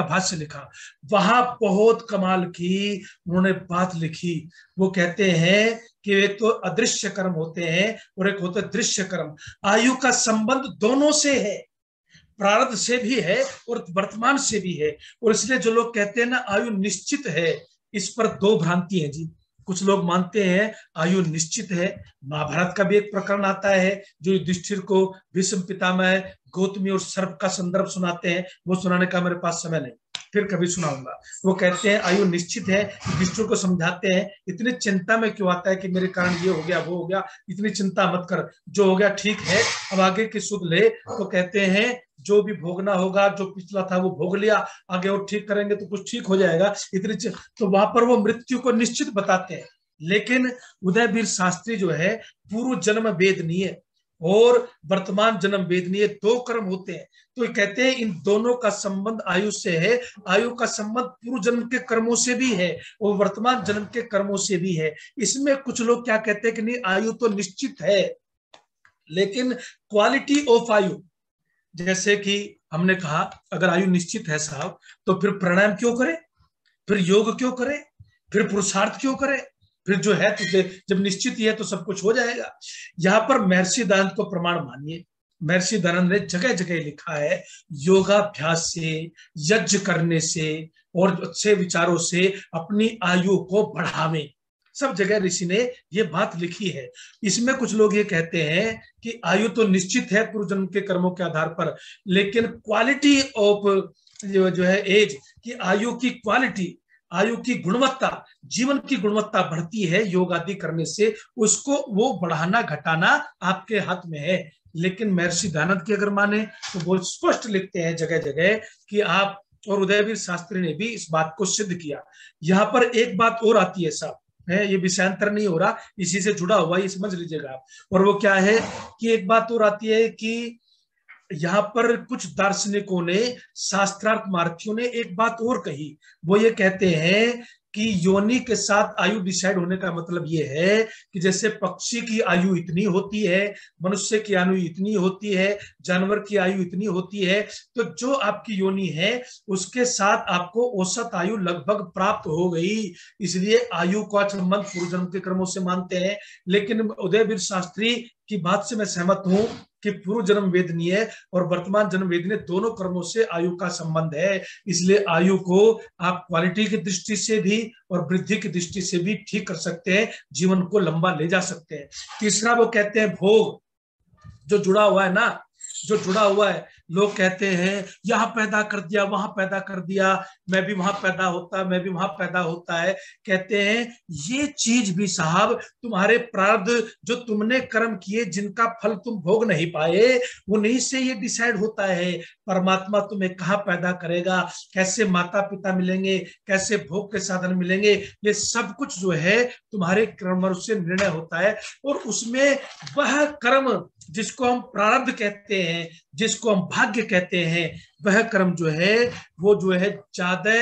भाष्य लिखा, वहां बहुत कमाल की उन्होंने बात लिखी। वो कहते हैं कि एक तो अदृश्य कर्म होते हैं और एक होते दृश्य कर्म। आयु का संबंध दोनों से है, प्रारब्ध से भी है और वर्तमान से भी है। और इसलिए जो लोग कहते हैं ना आयु निश्चित है, इस पर 2 भ्रांति है जी। कुछ लोग मानते हैं आयु निश्चित है। महाभारत का भी एक प्रकरण आता है जो युधिष्ठिर को भीष्म पितामह, गौतमी और सर्प का संदर्भ सुनाते हैं। वो सुनाने का मेरे पास समय नहीं, फिर कभी सुनाऊंगा। वो कहते हैं आयु निश्चित है, युधिष्ठिर को समझाते हैं इतनी चिंता में क्यों आता है कि मेरे कारण ये हो गया वो हो गया, इतनी चिंता मत कर, जो हो गया ठीक है, अब आगे की सुध ले। तो कहते हैं जो भी भोगना होगा, जो पिछला था वो भोग लिया, आगे और ठीक करेंगे तो कुछ ठीक हो जाएगा, इतनी तो वहां पर वो मृत्यु को निश्चित बताते हैं। लेकिन उदयवीर शास्त्री जो है पूर्व जन्म वेदनीय और वर्तमान जन्म वेदनीय 2 कर्म होते हैं। तो कहते हैं इन दोनों का संबंध आयु से है। आयु का संबंध पूर्व जन्म के कर्मों से भी है और वर्तमान जन्म के कर्मों से भी है। इसमें कुछ लोग क्या कहते हैं कि नहीं आयु तो निश्चित है, लेकिन क्वालिटी ऑफ आयु, जैसे कि हमने कहा अगर आयु निश्चित है साहब तो फिर प्राणायाम क्यों करे, फिर योग क्यों करे, फिर पुरुषार्थ क्यों करे, फिर जो है तो जब निश्चित ही है तो सब कुछ हो जाएगा। यहाँ पर महर्षि दयानंद को प्रमाण मानिए। महर्षि दयानंद ने जगह जगह लिखा है योगाभ्यास से, यज्ञ करने से और अच्छे विचारों से अपनी आयु को बढ़ावे। सब जगह ऋषि ने ये बात लिखी है। इसमें कुछ लोग ये कहते हैं कि आयु तो निश्चित है पूर्व जन्म के कर्मों के आधार पर, लेकिन क्वालिटी ऑफ जो है एज की, आयु की क्वालिटी, आयु की गुणवत्ता, जीवन की गुणवत्ता बढ़ती है योग आदि करने से। उसको वो बढ़ाना घटाना आपके हाथ में है। लेकिन महर्षि दयानंद की अगर माने तो वो स्पष्ट लिखते हैं जगह जगह कि आप, और उदयवीर शास्त्री ने भी इस बात को सिद्ध किया। यहाँ पर एक बात और आती है साहब, है ये विषयांतर नहीं हो रहा, इसी से जुड़ा हुआ, ये समझ लीजिएगा आप। और वो क्या है कि एक बात और आती है कि यहाँ पर कुछ दार्शनिकों ने, शास्त्रार्थमार्थियों ने एक बात और कही। वो ये कहते हैं कि योनि के साथ आयु डिसाइड होने का मतलब ये है कि जैसे पक्षी की आयु इतनी होती है, मनुष्य की आयु इतनी होती है, जानवर की आयु इतनी होती है, तो जो आपकी योनि है उसके साथ आपको औसत आयु लगभग प्राप्त हो गई। इसलिए आयु का संबंध पूर्व जन्म के कर्मों से मानते हैं। लेकिन उदयवीर शास्त्री की बात से मैं सहमत हूं कि पूर्व जन्म वेदनीय और वर्तमान जन्म वेदनीय दोनों कर्मों से आयु का संबंध है। इसलिए आयु को आप क्वालिटी की दृष्टि से भी और वृद्धि की दृष्टि से भी ठीक कर सकते हैं, जीवन को लंबा ले जा सकते हैं। तीसरा वो कहते हैं भोग, जो जुड़ा हुआ है ना, जो जुड़ा हुआ है। लोग कहते हैं यहाँ पैदा कर दिया, वहां पैदा कर दिया, मैं भी वहां पैदा होता, मैं भी वहां पैदा होता है। कहते हैं ये चीज भी साहब तुम्हारे प्रारब्ध, जो तुमने कर्म किए जिनका फल तुम भोग नहीं पाए, उन्हीं से ये डिसाइड होता है। परमात्मा तुम्हें कहाँ पैदा करेगा, कैसे माता पिता मिलेंगे, कैसे भोग के साधन मिलेंगे, ये सब कुछ जो है तुम्हारे कर्म से निर्णय होता है। और उसमें वह कर्म जिसको हम प्रारब्ध कहते हैं, जिसको हम भाग्य कहते हैं, वह कर्म जो है वो जो है ज्यादा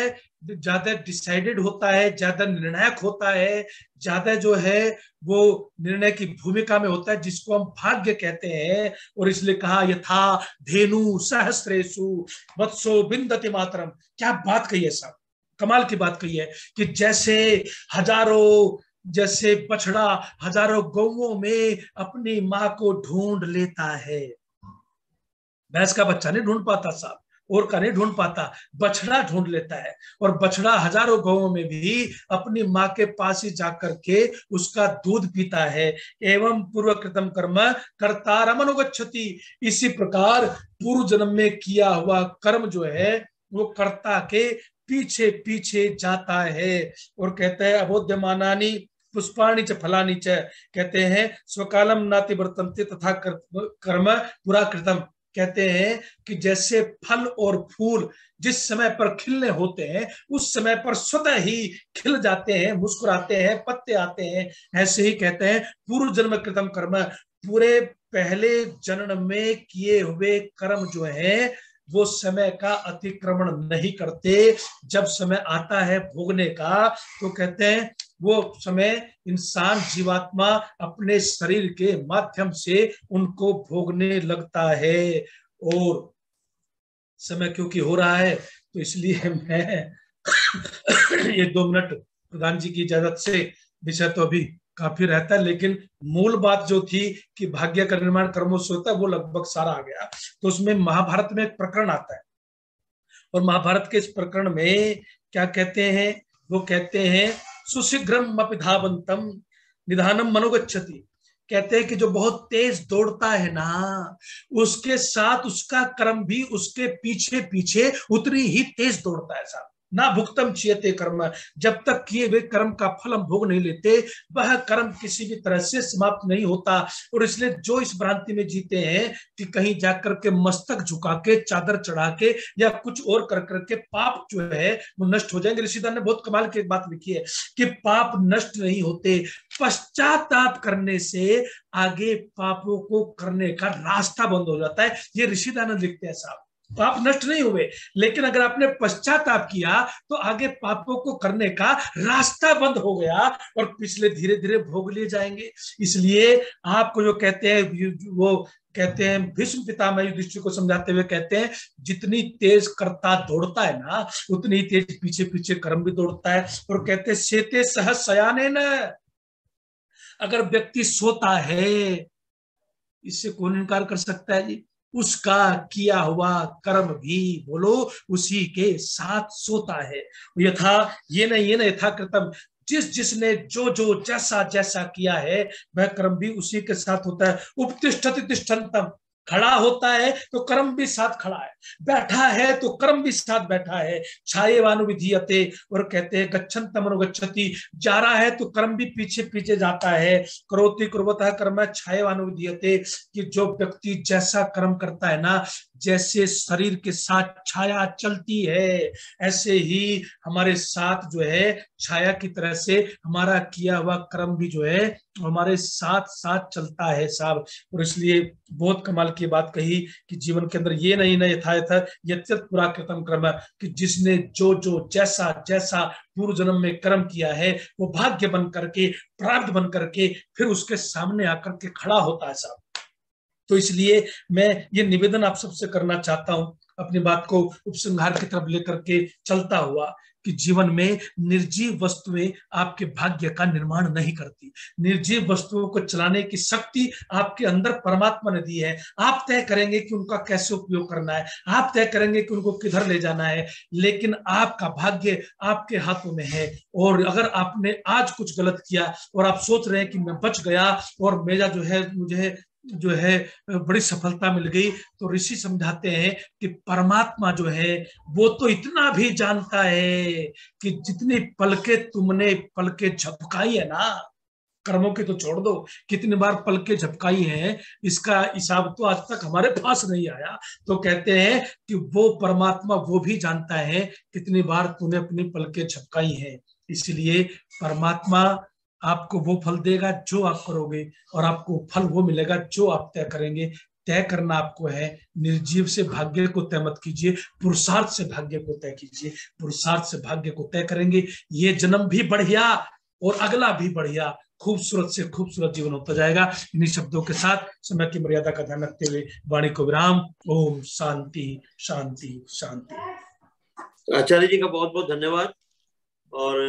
ज्यादा डिसाइडेड होता है, ज्यादा निर्णायक होता है, ज्यादा जो है वो निर्णय की भूमिका में होता है, जिसको हम भाग्य कहते हैं। और इसलिए कहा यथा धेनु सहस्रेषु वत्सो बिंदति मातरम। क्या बात कही है साहब, कमाल की बात कही है कि जैसे बछड़ा हजारों गौओं में अपनी माँ को ढूंढ लेता है। भैंस का बच्चा नहीं ढूंढ पाता साहब, और का नहीं ढूंढ पाता, बछड़ा ढूंढ लेता है। और बछड़ा हजारों गौओं में भी अपनी माँ के पास ही जाकर के उसका दूध पीता है। एवं पूर्व कृतम कर्म कर्तारम अनुगच्छति। इसी प्रकार पूर्व जन्म में किया हुआ कर्म जो है वो कर्ता के पीछे पीछे जाता है। और कहते हैं अबोध्यमानानि पुष्पाणि च फलानि च, कहते हैं स्वकालम नाति वर्तन्ते तथा कर्म पुरा कृतम। कहते हैं कि जैसे फल और फूल जिस समय पर खिलने होते हैं उस समय पर स्वतः ही खिल जाते हैं, मुस्कुराते हैं, पत्ते आते हैं, ऐसे ही कहते हैं पूर्व जन्म कृतम कर्म, पूरे पहले जन्म में किए हुए कर्म जो है वो समय का अतिक्रमण नहीं करते। जब समय आता है भोगने का तो कहते हैं वो समय इंसान जीवात्मा अपने शरीर के माध्यम से उनको भोगने लगता है। और समय क्योंकि हो रहा है तो इसलिए मैं ये 2 मिनट प्रधान जी की इजाजत से, विषय तो अभी काफी रहता है लेकिन मूल बात जो थी कि भाग्य का निर्माण कर्मों से होता है वो लगभग सारा आ गया। तो उसमें महाभारत में एक प्रकरण आता है और महाभारत के इस प्रकरण में क्या कहते हैं, वो कहते हैं सुशीघ्रम अपिधावंतम निधानम मनोगच्छति। कहते हैं कि जो बहुत तेज दौड़ता है ना उसके साथ उसका कर्म भी उसके पीछे पीछे उतनी ही तेज दौड़ता है साहब। ना भुक्तम चियते कर्म, जब तक किए हुए कर्म का फल हम भोग नहीं लेते वह कर्म किसी भी तरह से समाप्त नहीं होता। और इसलिए जो इस भ्रांति में जीते हैं कि कहीं जाकर के मस्तक झुका के चादर चढ़ा के या कुछ और कर करके पाप जो है वो नष्ट हो जाएंगे। ऋषिदान ने बहुत कमाल की एक बात लिखी है कि पाप नष्ट नहीं होते, पश्चाताप करने से आगे पापों को करने का रास्ता बंद हो जाता है। ये ऋषिदान लिखते हैं साहब। पाप नष्ट नहीं हुए लेकिन अगर आपने पश्चाताप किया तो आगे पापों को करने का रास्ता बंद हो गया और पिछले धीरे धीरे भोग लिए जाएंगे। इसलिए आपको जो कहते हैं वो कहते हैं भीष्म पितामह युधिष्ठिर को समझाते हुए कहते हैं जितनी तेज कर्ता दौड़ता है ना उतनी तेज पीछे पीछे कर्म भी दौड़ता है। और कहते हैं सेते सहस शयाने न, अगर व्यक्ति सोता है इससे कौन इनकार कर सकता है जी, उसका किया हुआ कर्म भी बोलो उसी के साथ सोता है। यथा ये न यथा कृतम, जिसने जो जैसा जैसा किया है वह कर्म भी उसी के साथ होता है। उपतिष्ठति तिष्ठन्तम, खड़ा होता है तो कर्म भी साथ खड़ा है, बैठा है तो कर्म भी साथ बैठा है। छायेवानुविधीयते, और कहते हैं गच्छन्तम अनुगच्छति, जा रहा है तो कर्म भी पीछे पीछे जाता है। करोति कुर्वतः कर्म छायेवानुविधीयते, कि जो व्यक्ति जैसा कर्म करता है ना, जैसे शरीर के साथ छाया चलती है ऐसे ही हमारे साथ जो है छाया की तरह से हमारा किया हुआ कर्म भी जो है हमारे साथ साथ चलता है साहब। और इसलिए बहुत कमाल की बात कही कि जीवन के अंदर ये नहीं ना यथा यत्यत पुरा कृतम कर्म, कि जिसने जो जैसा जैसा पूर्व जन्म में कर्म किया है वो भाग्य बन करके प्रारब्ध बन करके फिर उसके सामने आकर के खड़ा होता है साहब। तो इसलिए मैं ये निवेदन आप सबसे करना चाहता हूं, अपनी बात को उपसंहार की तरफ लेकर के चलता हुआ, कि जीवन में निर्जीव वस्तुएं आपके भाग्य का निर्माण नहीं करती। निर्जीव वस्तुओं को चलाने की शक्ति आपके अंदर परमात्मा ने दी है। आप तय करेंगे कि उनका कैसे उपयोग करना है, आप तय करेंगे कि उनको किधर ले जाना है, लेकिन आपका भाग्य आपके हाथों में है। और अगर आपने आज कुछ गलत किया और आप सोच रहे हैं कि मैं बच गया और मेरा मुझे बड़ी सफलता मिल गई, तो ऋषि समझाते हैं कि परमात्मा जो है वो तो इतना भी जानता है कि जितनी पलके तुमने पलके झपकाई है ना, कर्मों की तो छोड़ दो, कितनी बार पलके झपकाई हैं इसका हिसाब तो आज तक हमारे पास नहीं आया। तो कहते हैं कि वो परमात्मा वो भी जानता है कितनी बार तूने अपनी पलके झपकाई हैं। इसलिए परमात्मा आपको वो फल देगा जो आप करोगे और आपको फल वो मिलेगा जो आप तय करेंगे। तय करना आपको है। निर्जीव से भाग्य को तय मत कीजिए, पुरुषार्थ से भाग्य को तय कीजिए। पुरुषार्थ से भाग्य को तय करेंगे, ये जन्म भी बढ़िया और अगला भी बढ़िया, खूबसूरत से खूबसूरत जीवन होता जाएगा। इन्हीं शब्दों के साथ समय की मर्यादा का ध्यान रखते हुए वाणी को विराम। ओम शांति शांति शांति। आचार्य जी का बहुत बहुत धन्यवाद। और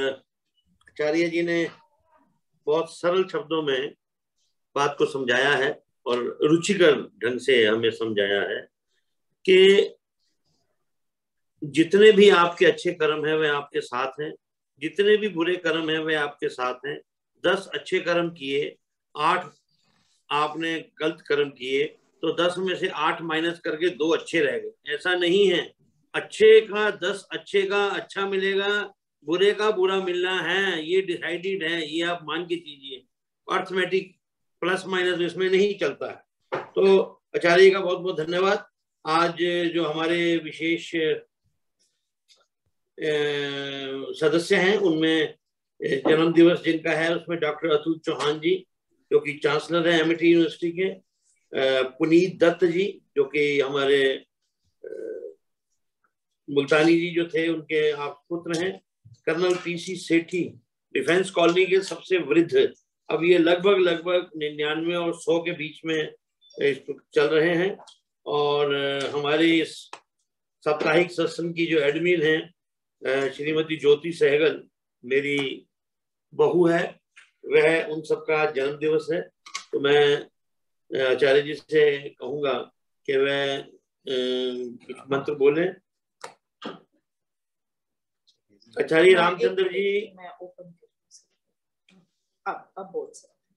आचार्य जी ने बहुत सरल शब्दों में बात को समझाया है और रुचिकर ढंग से हमें समझाया है कि जितने भी आपके अच्छे कर्म हैं वे आपके साथ हैं, जितने भी बुरे कर्म हैं वे आपके साथ हैं। 10 अच्छे कर्म किए, 8 आपने गलत कर्म किए, तो 10 में से 8 माइनस करके 2 अच्छे रह गए। ऐसा नहीं है, अच्छे का 10 अच्छे का अच्छा मिलेगा, बुरे का बुरा मिलना है, ये डिसाइडेड है, ये आप मान के चीजिए। अर्थमेटिक प्लस माइनस इसमें नहीं चलता है। तो आचार्य का बहुत बहुत धन्यवाद। आज जो हमारे विशेष सदस्य हैं उनमें जन्म दिवस जिनका है उसमें डॉक्टर अतुल चौहान जी जो कि चांसलर है एमिटी यूनिवर्सिटी के, पुनीत दत्त जी जो कि हमारे मुल्तानी जी जो थे उनके आप पुत्र हैं, कर्नल पीसी सेठी डिफेंस कॉलोनी के सबसे वृद्ध, अब ये लगभग 99 और 100 के बीच में चल रहे हैं। और हमारे इस साप्ताहिक सत्संग की जो एडमिन है श्रीमती ज्योति सहगल, मेरी बहू है, वह उन सबका जन्म दिवस है। तो मैं आचार्य जी से कहूंगा कि वह कुछ मंत्र बोलें। आचार्य रामचंद्र जी,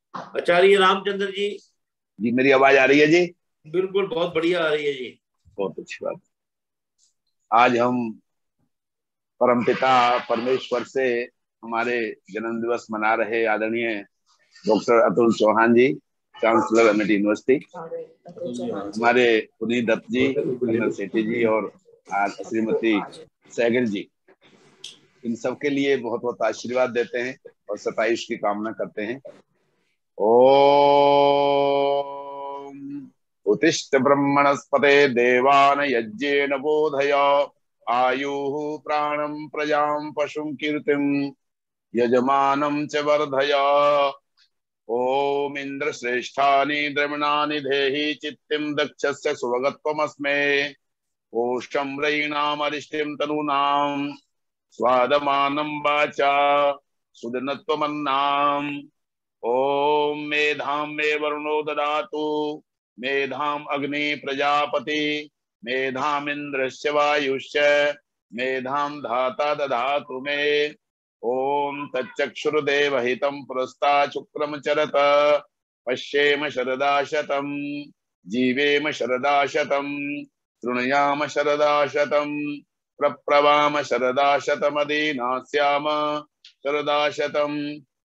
आचार्य रामचंद्र जी, मेरी आवाज आ रही है जी? बिल्कुल, बहुत बढ़िया आ रही है जी, बहुत अच्छी बात। आज हम परमपिता परमेश्वर से हमारे जन्म दिवस मना रहे आदरणीय डॉक्टर अतुल चौहान जी, चांसलर एमिटी यूनिवर्सिटी, हमारे पुनीत दत्त जी, कर्नल सेठी जी और श्रीमती सहगल जी, इन सब के लिए बहुत बहुत आशीर्वाद देते हैं और शतायुष की कामना करते हैं। ओम उत्तिष्ठ ब्रह्मणस्पते देवान यज्ञेन बोधय आयुः प्राणं प्रजां पशुं कीर्तिं यजमानं च वर्धय। ओम इंद्र श्रेष्ठानि द्रविणानि देहि चित्तिं दक्षस्य सुभगत्वमस्मे। ओषं रयीणामरिष्टिं तनूनां स्वादमानं वाचा सुदनत्वमन्नाम्। ओम मेधां मे वरुणो ददातु मेधां अग्नि प्रजापति मेधामिन्द्रस्य वायुश्च मेधां धाता दधातु मे। ओम तच्चक्षुर्देव हितं पुरस्तात् शुक्रं चरत पश्येम शरदा शतं जीवेम शरदा शतं शृणुयाम शरदा शतं प्रप्रवाम शरदा शतमदीनास्याम शरदा शतं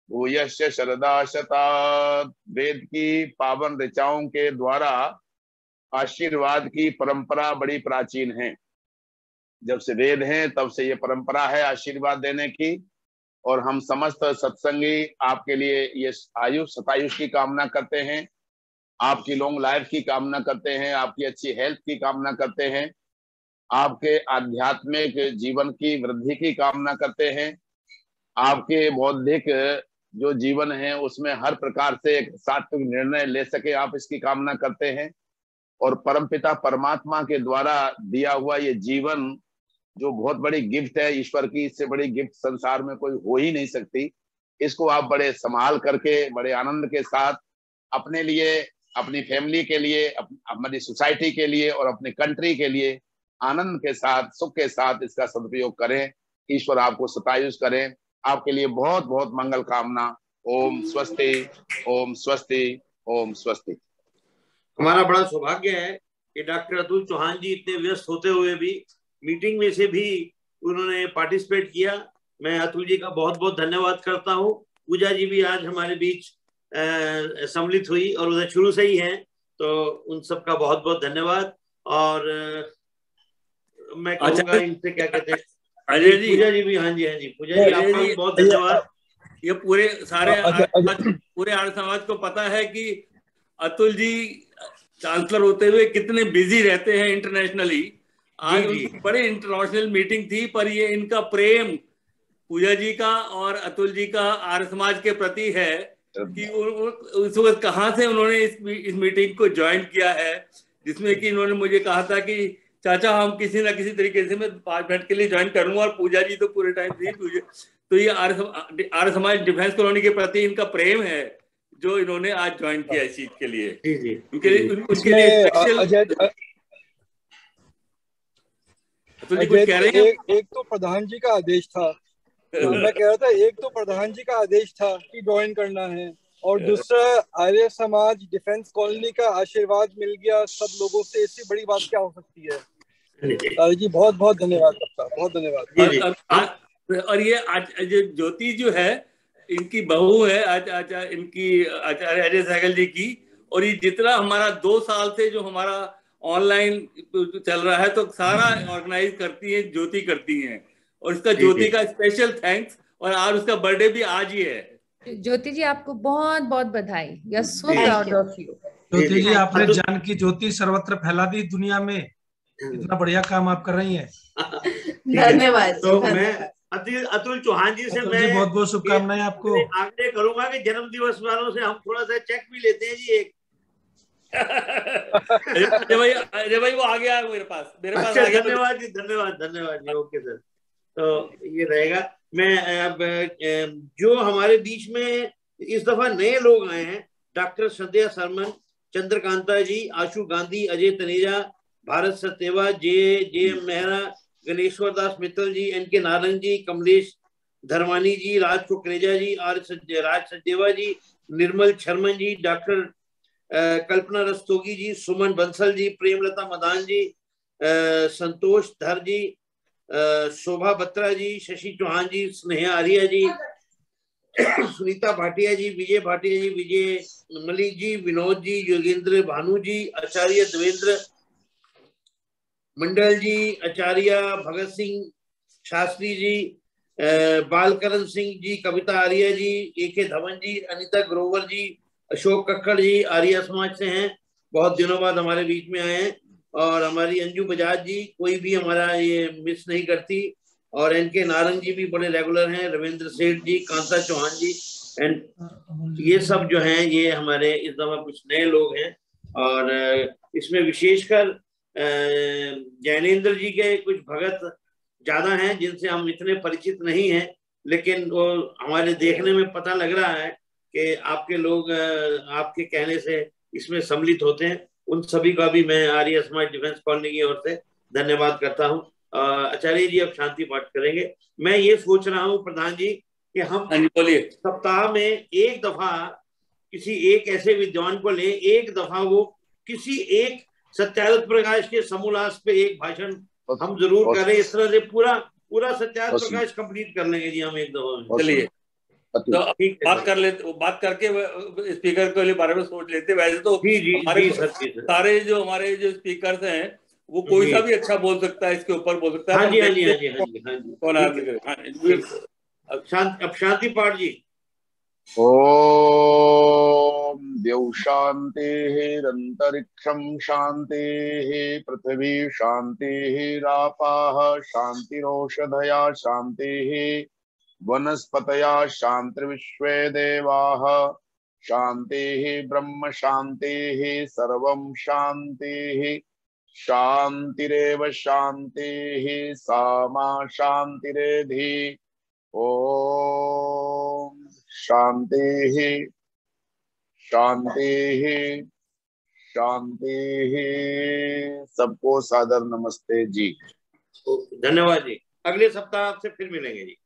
भूयश्च शरदा शतात्। वेद की पावन ऋचाओं के द्वारा आशीर्वाद की परंपरा बड़ी प्राचीन है। जब से वेद हैं तब से ये परंपरा है आशीर्वाद देने की। और हम समस्त सत्संगी आपके लिए ये आयुष शतायुष की कामना करते हैं, आपकी लॉन्ग लाइफ की कामना करते हैं, आपकी अच्छी हेल्थ की कामना करते हैं, आपके आध्यात्मिक जीवन की वृद्धि की कामना करते हैं, आपके बौद्धिक जो जीवन है उसमें हर प्रकार से एक सात्विक निर्णय ले सके आप इसकी कामना करते हैं। और परमपिता परमात्मा के द्वारा दिया हुआ ये जीवन जो बहुत बड़ी गिफ्ट है ईश्वर की, इससे बड़ी गिफ्ट संसार में कोई हो ही नहीं सकती। इसको आप बड़े संभाल करके बड़े आनंद के साथ अपने लिए, अपनी फैमिली के लिए, हमारी सोसाइटी के लिए और अपनी कंट्री के लिए आनंद के साथ सुख के साथ इसका सदुपयोग करें। ईश्वर आपको शतायुष करें। आपके लिए बहुत बहुत मंगल कामना। ओम स्वस्ति, ओम स्वस्ति, ओम स्वस्ति। हमारा बड़ा सौभाग्य है कि डॉक्टर अतुल चौहान जी इतने व्यस्त होते हुए भी मीटिंग में से भी उन्होंने पार्टिसिपेट किया। मैं अतुल जी का बहुत बहुत धन्यवाद करता हूँ। पूजा जी भी आज हमारे बीच सम्मिलित हुई और उधर शुरू से ही हैं, तो उन सबका बहुत बहुत धन्यवाद। और मैं कहूँगा इनसे क्या कहते हैं अजय जी, पूजा जी भी, हाँ जी पूजा जी आपका भी बहुत धन्यवाद। ये पूरे सारे पूरे आर्य समाज को पता है कि अतुल जी चांसलर होते हुए कितने बिजी रहते हैं इंटरनेशनली। आज जी, जी। उनकी बड़ी इंटरनेशनल मीटिंग थी, पर ये इनका प्रेम पूजा जी का और अतुल जी का आर्य समाज के प्रति है कि उस वक्त कहाँ से उन्होंने इस मीटिंग को ज्वाइन किया है, जिसमें कि इन्होंने मुझे कहा था कि चाचा हम किसी ना किसी तरीके से मैं 5 मिनट के लिए ज्वाइन करूंगा, और पूजा जी तो पूरे टाइम थी। तो ये आर्य समाज डिफेंस कॉलोनी के प्रति इनका प्रेम है जो इन्होंने आज ज्वाइन किया इस चीज के लिए। जी, जी। उनके लिए इसमें स्पेशल। अजय अतुल जी कुछ कह रहे हैं? एक तो प्रधान जी का आदेश था, मैं कह रहा था, एक तो प्रधान जी का आदेश था कि ज्वाइन करना है, और दूसरा आर्य समाज डिफेंस कॉलोनी का आशीर्वाद मिल गया सब लोगों से। इससे बड़ी बात क्या हो सकती है। तारी जी बहुत बहुत धन्यवाद सबका, बहुत धन्यवाद। और ये आज ज्योति जो है इनकी बहू है, आज इनकी आचार्य अजय सहगल जी की। और ये जितना हमारा 2 साल से जो हमारा ऑनलाइन चल रहा है तो सारा ऑर्गेनाइज करती है ज्योति करती हैं, और इसका ज्योति का स्पेशल थैंक्स। और आज उसका बर्थडे भी आज ही है। ज्योति जी आपको बहुत बहुत बधाई। We are so proud of you. Jyoti ji आपने ज्ञान की ज्योति सर्वत्र फैला दी दुनिया में, इतना बढ़िया काम आप कर रही हैं। धन्यवाद। तो मैं अतुल चौहान जी से मैं बहुत बहुत शुभकामनाएं आपको। आग्रह करूंगा कि जन्म दिवस वालों से हम थोड़ा सा चेक भी लेते हैं जी एक। अजय भाई वो आ गया मेरे पास अच्छा, धन्यवाद जी, धन्यवाद जी। ओके सर, तो ये रहेगा। मैं अब जो हमारे बीच में इस दफा नए लोग आए हैं, डॉक्टर संध्या सरमन, चंद्रकांता जी, आशु गांधी, अजय तनेजा, भारत सत्यवा, जे मेहरा, गणेश्वर दास मित्तल जी, एन के नारंग जी, कमलेश धर्मानी जी, राज कुकरेजा जी, राज सचदेवा जी, निर्मल शर्मन जी, डॉक्टर कल्पना रस्तोगी जी, सुमन बंसल जी, प्रेमलता मदान जी, संतोष धर जी, शोभा बत्रा जी, शशि चौहान जी, स्नेहा आर्या जी, सुनीता भाटिया जी, विजय भाटिया जी, विजय मलिक जी, विनोद जी, योगेंद्र भानु जी, आचार्य देवेंद्र मंडल जी, आचार्य भगत सिंह शास्त्री जी, बालकरण सिंह जी, कविता आर्या जी, ए.के. धवन जी, अनिता ग्रोवर जी, अशोक कक्कड़ जी आर्य समाज से हैं, बहुत दिनों बाद हमारे बीच में आए हैं। और हमारी अंजू बजाज जी, कोई भी हमारा ये मिस नहीं करती। और एन के नारंग जी भी बड़े रेगुलर हैं, रविंद्र सेठ जी, कांता चौहान जी, एंड ये सब जो हैं ये हमारे इस दफा कुछ नए लोग हैं। और इसमें विशेषकर जैनेन्द्र जी के कुछ भगत ज्यादा हैं जिनसे हम इतने परिचित नहीं हैं, लेकिन वो हमारे देखने में पता लग रहा है कि आपके लोग आपके कहने से इसमें सम्मिलित होते हैं। उन सभी का भी मैं आर्य समाज डिफेंस कॉलोनी की ओर से धन्यवाद करता हूं। आचार्य जी अब शांति पाठ करेंगे। मैं ये सोच रहा हूं प्रधान जी कि हम सप्ताह में एक दफा किसी एक ऐसे विद्वान को लें, एक दफा वो किसी एक सत्यार्थ प्रकाश के समोल्लास पे एक भाषण हम जरूर करें। इस तरह से पूरा सत्यार्थ प्रकाश कंप्लीट कर लेंगे जी हम एक दफा। चलिए तो बात करके स्पीकर के बारे में सोच लेते। वैसे तो सारे जो हमारे जो स्पीकर्स हैं वो कोई सा भी अच्छा बोल सकता है, इसके ऊपर बोल सकता है। हाँ जी। अब शांति पाठ जी। ओम द्यौ शांतिरंतरिक्षं शांतिः पृथ्वी शांतिः रापाः शांतिरोषधया शांतिः वनस्पतया शांतिर्विश्वे देवाः शांतिः ब्रह्म शांतिः सर्वं शांतिः शांतिरेव शांतिः सा मा शांतिरेधि। ओम शांतिः शांतिः शांतिः। सबको सादर नमस्ते जी। धन्यवाद जी। अगले सप्ताह आपसे फिर मिलेंगे जी।